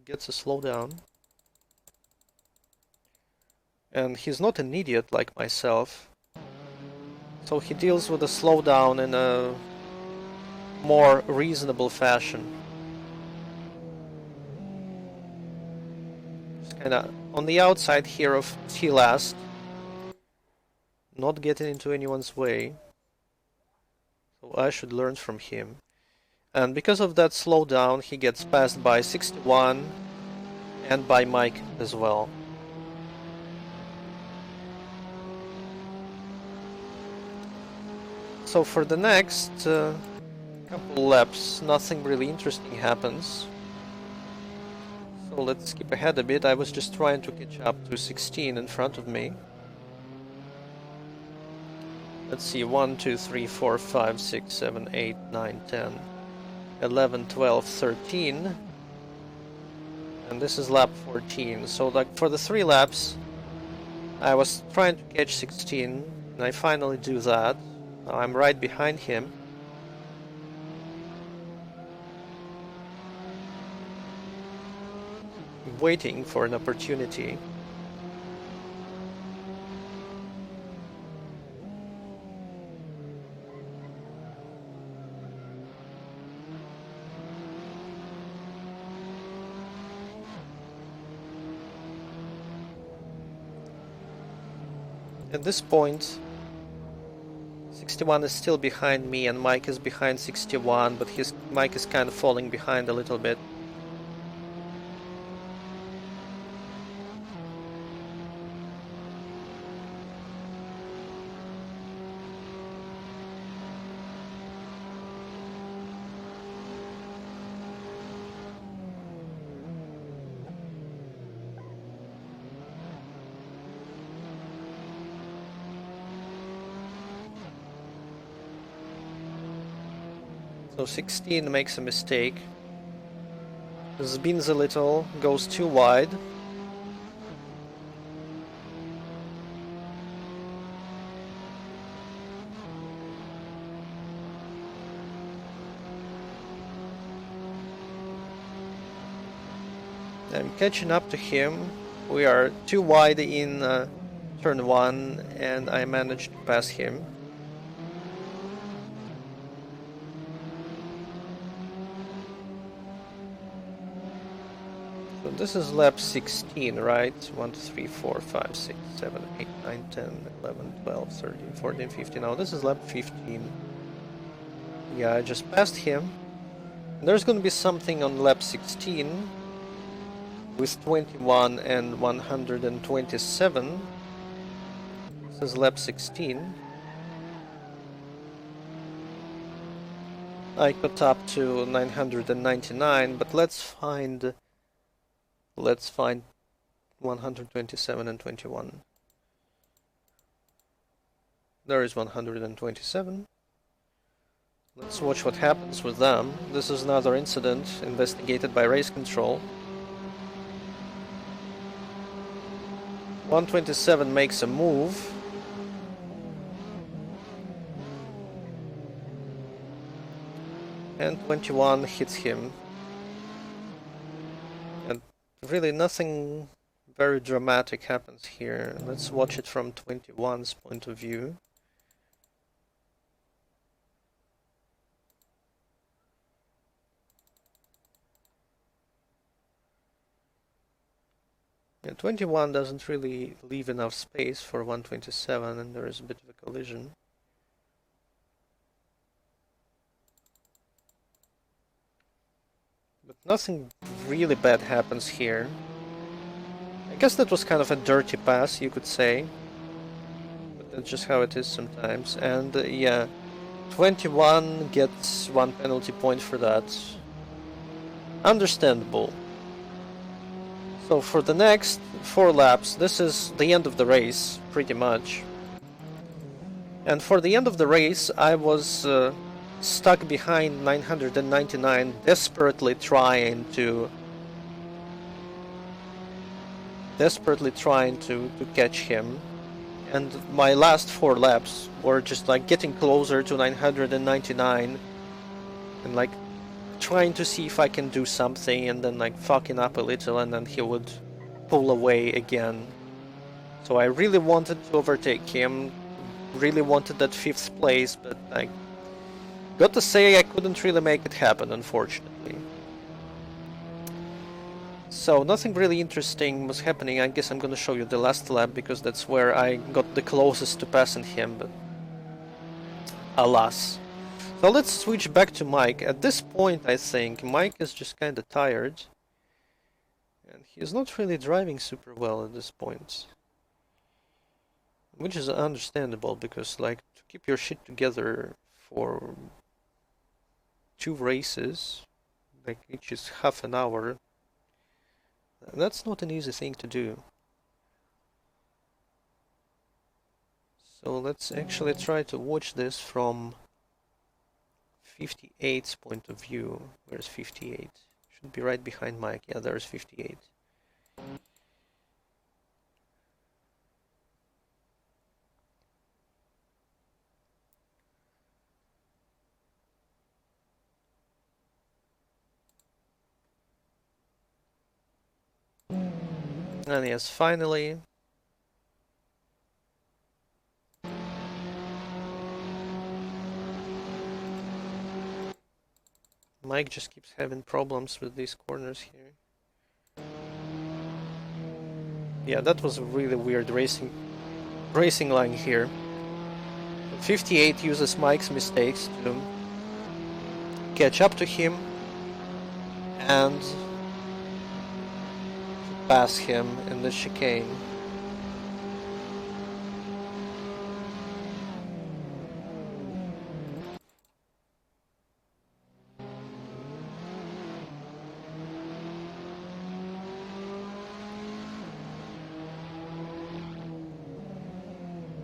Gets a slowdown. And he's not an idiot like myself. So he deals with a slowdown in a more reasonable fashion. Just kinda on the outside here of T-Last. Not getting into anyone's way. So I should learn from him. And because of that slowdown, he gets passed by 61 and by Mike as well. So for the next couple laps, nothing really interesting happens. So let's skip ahead a bit. I was just trying to catch up to 16 in front of me. Let's see, 1, 2, 3, 4, 5, 6, 7, 8, 9, 10, 11, 12, 13. And this is lap 14. So like for the 3 laps, I was trying to catch 16, and I finally do that. Now I'm right behind him. Waiting for an opportunity. At this point, 61 is still behind me and Mike is behind 61, but Mike is kind of falling behind a little bit. So 16 makes a mistake, spins a little, goes too wide. I'm catching up to him. We are too wide in turn 1 and I managed to pass him. So this is lap 16, right? 1, 2, 3, 4, 5, 6, 7, 8, 9, 10, 11, 12, 13, 14, 15. Now this is lap 15. Yeah, I just passed him. There's gonna be something on lap 16 with 21 and 127. This is lap 16. I got up to 999, but let's find 127 and 21. There is 127. Let's watch what happens with them. This is another incident investigated by race control. 127 makes a move. And 21 hits him. And really nothing very dramatic happens here. Let's watch it from 21's point of view. Yeah, 21 doesn't really leave enough space for 127 and there is a bit of a collision. But nothing really bad happens here. I guess that was kind of a dirty pass, you could say. But that's just how it is sometimes. And yeah, 21 gets 1 penalty point for that. Understandable. So for the next 4 laps, this is the end of the race, pretty much. And for the end of the race, I was stuck behind 999, desperately trying to catch him. And my last 4 laps were just like getting closer to 999 and like trying to see if I can do something and then like fucking up a little and then he would pull away again. So I really wanted to overtake him, really wanted that 5th place, but I got to say I couldn't really make it happen, unfortunately. So nothing really interesting was happening. I guess I'm gonna show you the last lap because that's where I got the closest to passing him, but alas. So let's switch back to Mike. At this point, I think Mike is just kinda tired. And he's not really driving super well at this point. Which is understandable, because like to keep your shit together for 2 races, like each is half an hour, that's not an easy thing to do. So let's actually try to watch this from 58's point of view. Where's 58? Should be right behind Mike. Yeah, there's 58. And yes, finally. Mike just keeps having problems with these corners here. Yeah, that was a really weird racing. racing line here. 58 uses Mike's mistakes to catch up to him and pass him in the chicane.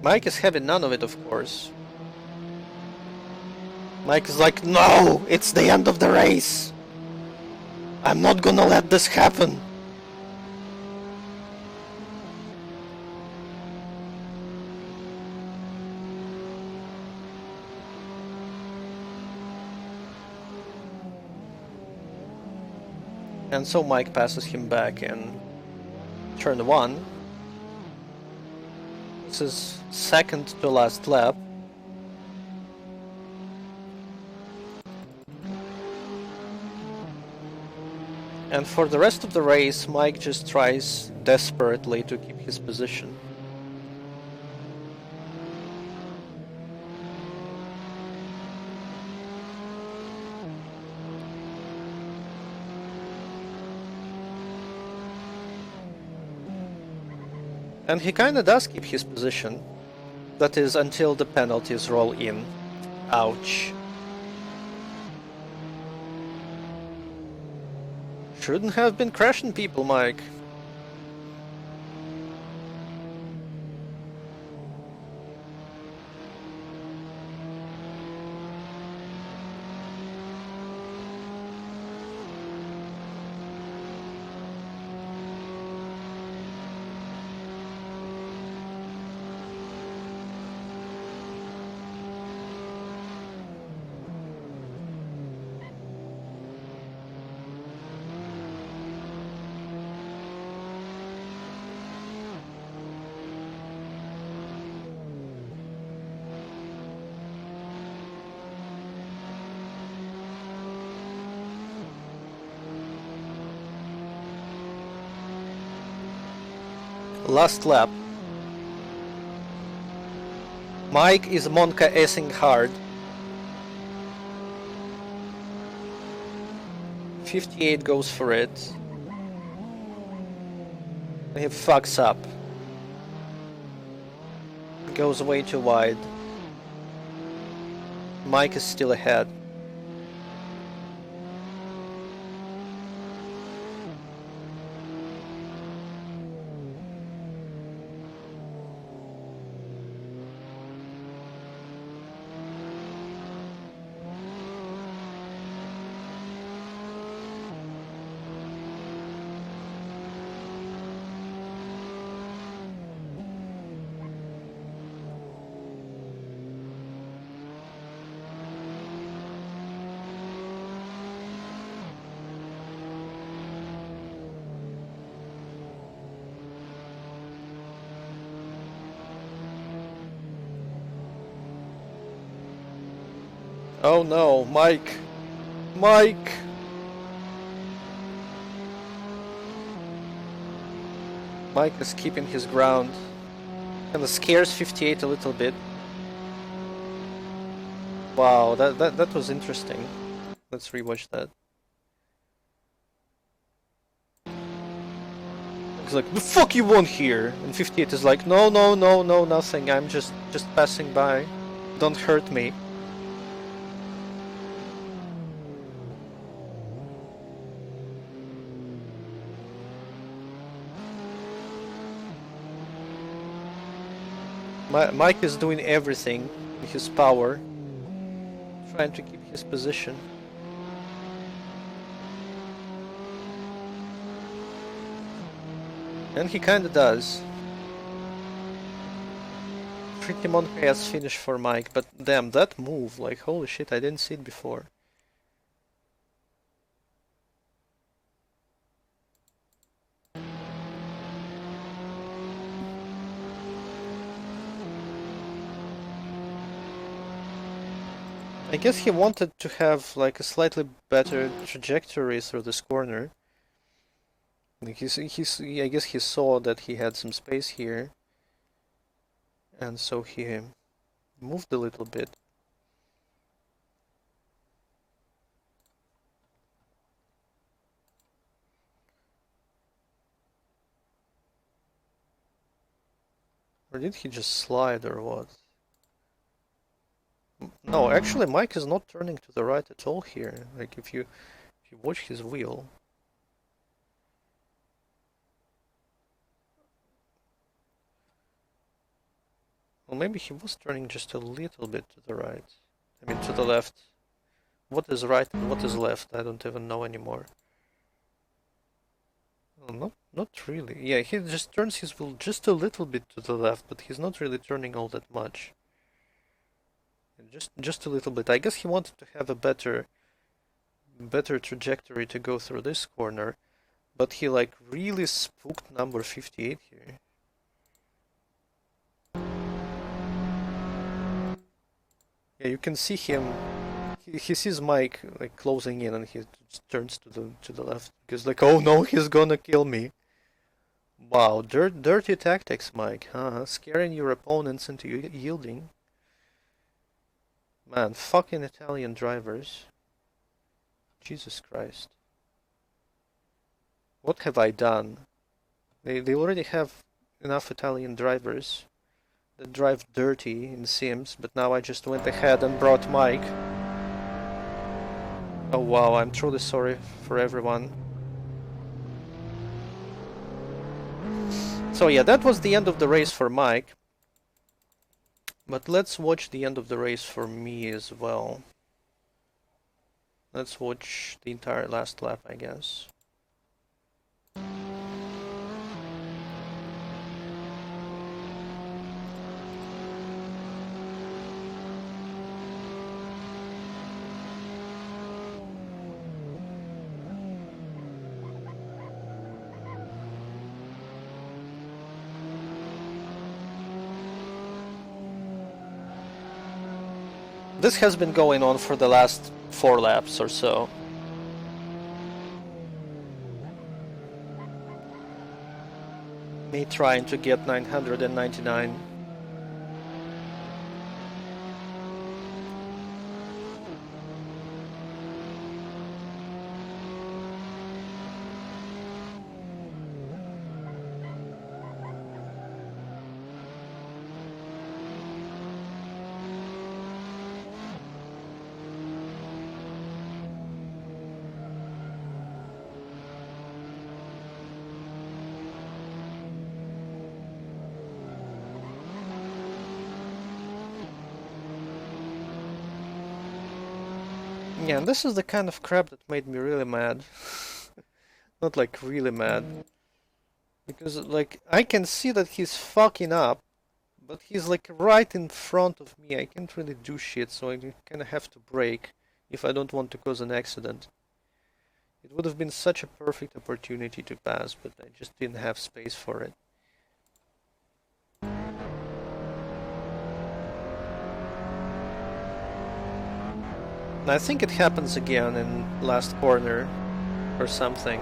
Mike is having none of it, of course. Mike is like, no, it's the end of the race. I'm not gonna let this happen. And so Mike passes him back in turn 1. This is second to last lap. And for the rest of the race, Mike just tries desperately to keep his position. And he kinda does keep his position. That is, until the penalties roll in. Ouch. Shouldn't have been crashing people, Mike. Last lap. Mike is Monka acing hard. 58 goes for it. He fucks up. Goes way too wide. Mike is still ahead. Oh no, Mike! Mike! Mike is keeping his ground. Kinda scares 58 a little bit. Wow, that was interesting. Let's rewatch that. He's like, the fuck you want here? And 58 is like, no, no, no, no, nothing. I'm just passing by. Don't hurt me. Mike is doing everything in his power, trying to keep his position. And he kinda does. Pretty Monka has finished for Mike, but damn, that move, like, holy shit, I didn't see it before. I guess he wanted to have like a slightly better trajectory through this corner. Like I guess he saw that he had some space here. And so he moved a little bit. Or did he just slide or what? No, actually Mike is not turning to the right at all here. Like if you watch his wheel. Well, maybe he was turning just a little bit to the right. I mean to the left. What is right and what is left? I don't even know anymore. Well, not really. Yeah, he just turns his wheel just a little bit to the left, but he's not really turning all that much. Just a little bit. I guess he wanted to have a better trajectory to go through this corner, but he like really spooked number 58 here. Yeah, you can see him. He sees Mike like closing in, and he just turns to the left because like, oh no, he's gonna kill me. Wow, dirty tactics, Mike, huh? Scaring your opponents into yielding. Man, fucking Italian drivers. Jesus Christ. What have I done? They already have enough Italian drivers that drive dirty in Sims, but now I just went ahead and brought Mike. Oh wow, I'm truly sorry for everyone. So yeah, that was the end of the race for Mike. But let's watch the end of the race for me as well. Let's watch the entire last lap, I guess. This has been going on for the last 4 laps or so. Me trying to get 999. Yeah, and this is the kind of crap that made me really mad. Not like really mad. Because like I can see that he's fucking up, but he's like right in front of me. I can't really do shit, so I kinda have to brake if I don't want to cause an accident. It would have been such a perfect opportunity to pass, but I just didn't have space for it. And I think it happens again in last corner or something.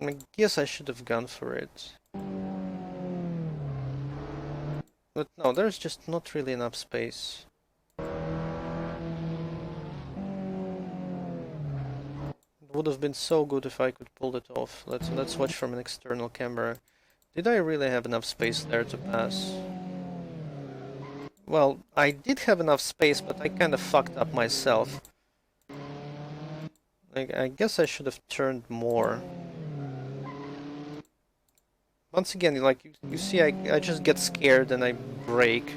I guess I should have gone for it. But no, there's just not really enough space. It would have been so good if I could pull it off. Let's watch from an external camera. Did I really have enough space there to pass? Well, I did have enough space, but I kinda fucked up myself. I guess I should have turned more. Once again, like, you see, I just get scared and I brake.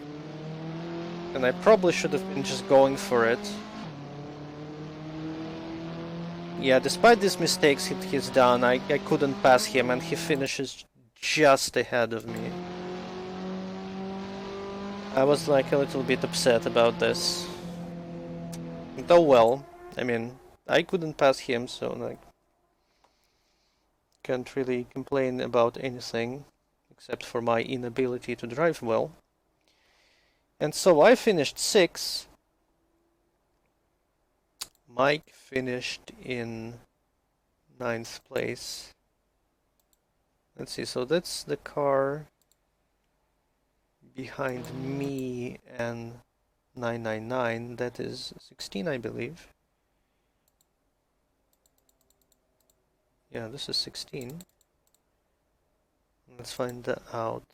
And I probably should have been just going for it. Yeah, despite these mistakes he's done, I couldn't pass him and he finishes just ahead of me. I was like a little bit upset about this. Though well, I mean, I couldn't pass him, so like... can't really complain about anything except for my inability to drive well. And so I finished 6th. Mike finished in 9th place. Let's see, so that's the car behind me and 999. That is 16, I believe. Yeah, this is 16. Let's find that out.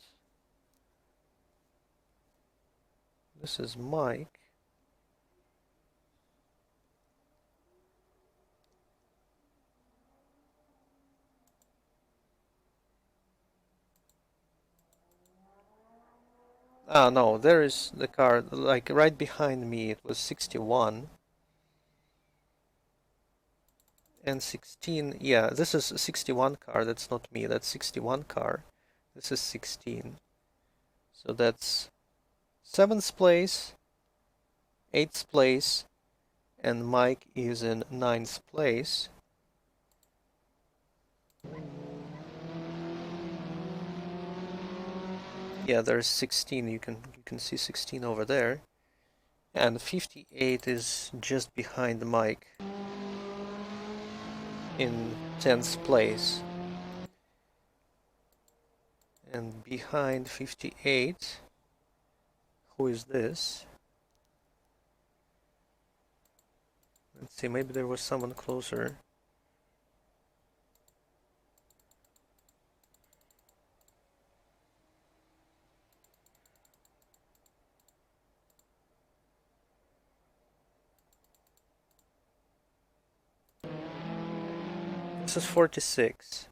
This is Mike. Ah, no, there is the car, like right behind me, it was 61. And 16, yeah, this is a 61 car, that's not me, that's 61 car. This is 16. So that's 7th place, 8th place, and Mike is in 9th place. Yeah, there's 16, you can see 16 over there. And 58 is just behind Mike in 10th place. And behind 58, who is this? Let's see, maybe there was someone closer. This is 46.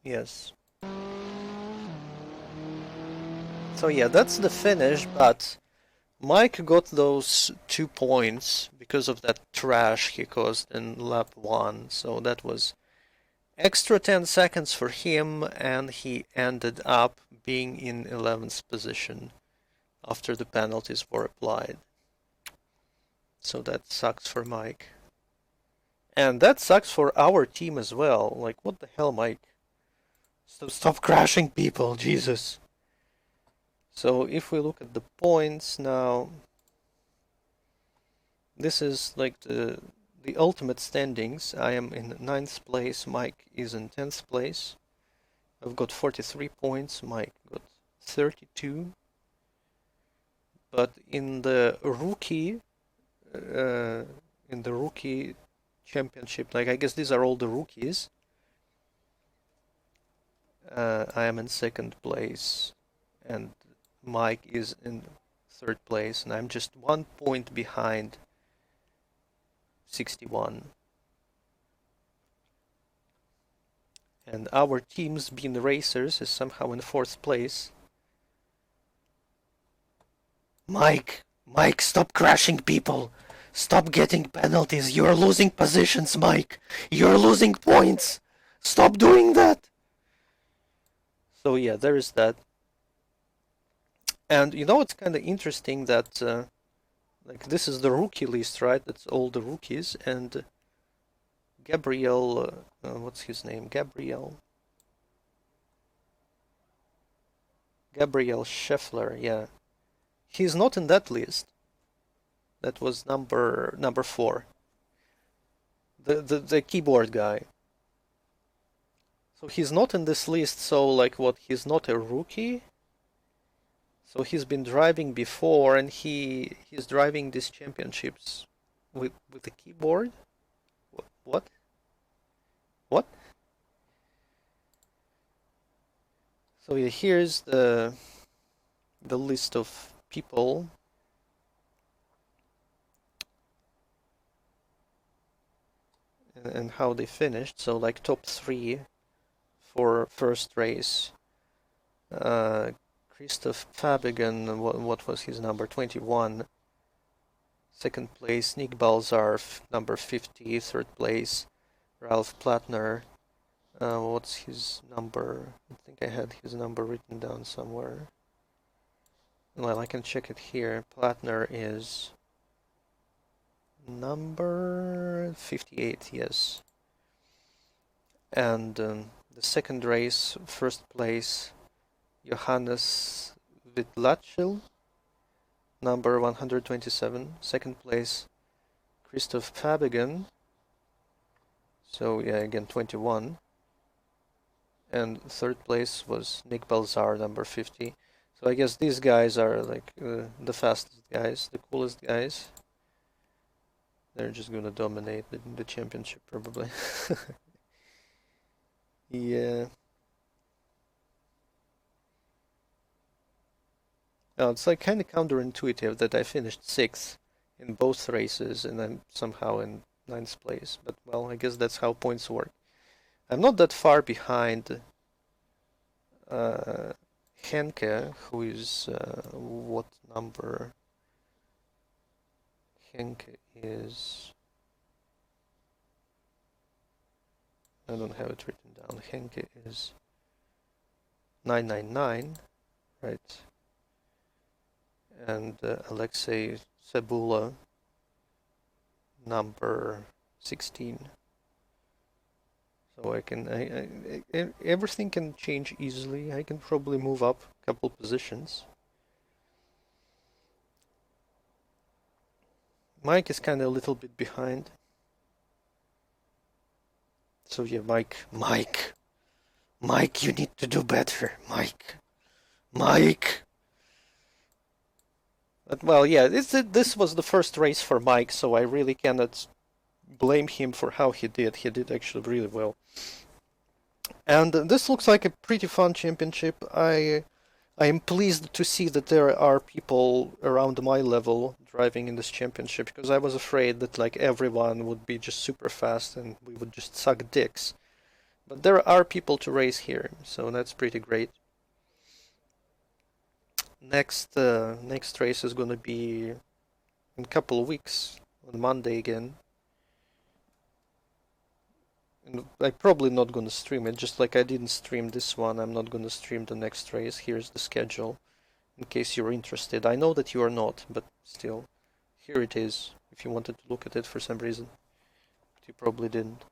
Yes. So yeah, that's the finish, but Mike got those 2 points because of that trash he caused in lap 1, so that was extra 10 seconds for him, and he ended up being in 11th position after the penalties were applied. So that sucks for Mike. And that sucks for our team as well. Like, what the hell, Mike? Stop crashing people, Jesus. So if we look at the points now, this is like the ultimate standings. I am in 9th place, Mike is in 10th place. I've got 43 points, Mike got 32. But in the rookie championship, like I guess these are all the rookies, I am in 2nd place, and Mike is in 3rd place, and I'm just 1 point behind 61. And our team's Bean Racers is somehow in 4th place. Mike, stop crashing people. Stop getting penalties. You're losing positions, Mike. You're losing points. Stop doing that. So yeah, there is that. And you know, it's kind of interesting that like this is the rookie list, right? That's all the rookies, and Gabriel, what's his name? Gabriel Scheffler, yeah. He's not in that list. That was number 4. The keyboard guy. So he's not in this list, so like what, he's not a rookie? So he's been driving before, and he's driving these championships with the keyboard? What? What? So yeah, here's the list of people. And how they finished. So like top 3 for first race. Christoph Fabigan, what was his number? 21. 2nd place, Nick Balzar, number 50. 3rd place, Ralph Plattner. What's his number? I think I had his number written down somewhere. Well, I can check it here. Plattner is number 58, yes. And the second race, first place, Johannes Witlacil, number 127. Second place, Christoph Fabigan, so yeah, again 21. And third place was Nick Balzar, number 50. So I guess these guys are like the fastest guys, the coolest guys. They're just gonna dominate the championship probably. Yeah. Now it's like kind of counterintuitive that I finished 6th in both races and I'm somehow in 9th place. But well, I guess that's how points work. I'm not that far behind Henke, who is what number? Henke is... I don't have it written down. Henke is 999, right? And Alexei Cebula, number 16. So I can, everything can change easily. I can probably move up a couple positions. Mike is kind of a little bit behind. So yeah, Mike, you need to do better, Mike. But well, yeah, this was the first race for Mike, so I really cannot blame him for how he did. He did actually really well. And this looks like a pretty fun championship. I am pleased to see that there are people around my level driving in this championship, because I was afraid that like everyone would be just super fast and we would just suck dicks. But there are people to race here, so that's pretty great. Next race is gonna be in a couple of weeks, on Monday again. And I'm probably not gonna stream it, just like I didn't stream this one, I'm not gonna stream the next race. Here's the schedule, in case you're interested. I know that you are not, but still, here it is, if you wanted to look at it for some reason. But you probably didn't.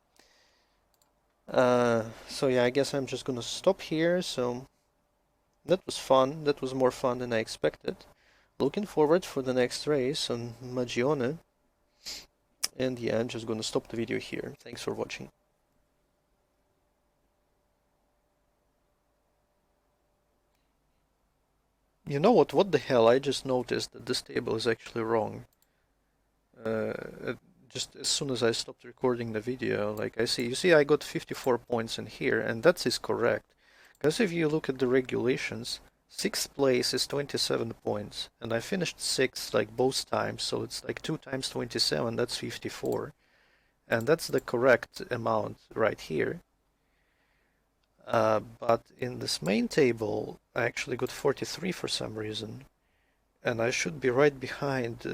So yeah, I guess I'm just gonna stop here, so... That was fun, that was more fun than I expected. Looking forward for the next race on Magione. And yeah, I'm just gonna stop the video here. Thanks for watching. You know what? What the hell? I just noticed that this table is actually wrong. Just as soon as I stopped recording the video, like you see I got 54 points in here, and that is correct. Because if you look at the regulations, 6th place is 27 points, and I finished 6th like both times, so it's like 2 times 27, that's 54. And that's the correct amount right here. But in this main table, I actually got 43 for some reason. And I should be right behind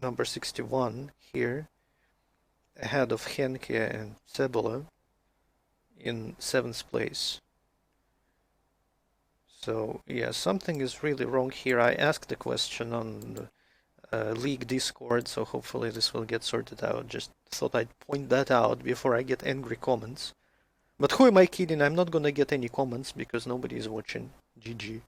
number 61 here, ahead of Henke and Cebula in 7th place. So yeah, something is really wrong here. I asked the question on the League Discord, so hopefully this will get sorted out. Just thought I'd point that out before I get angry comments. But who am I kidding? I'm not gonna get any comments because nobody is watching. GG.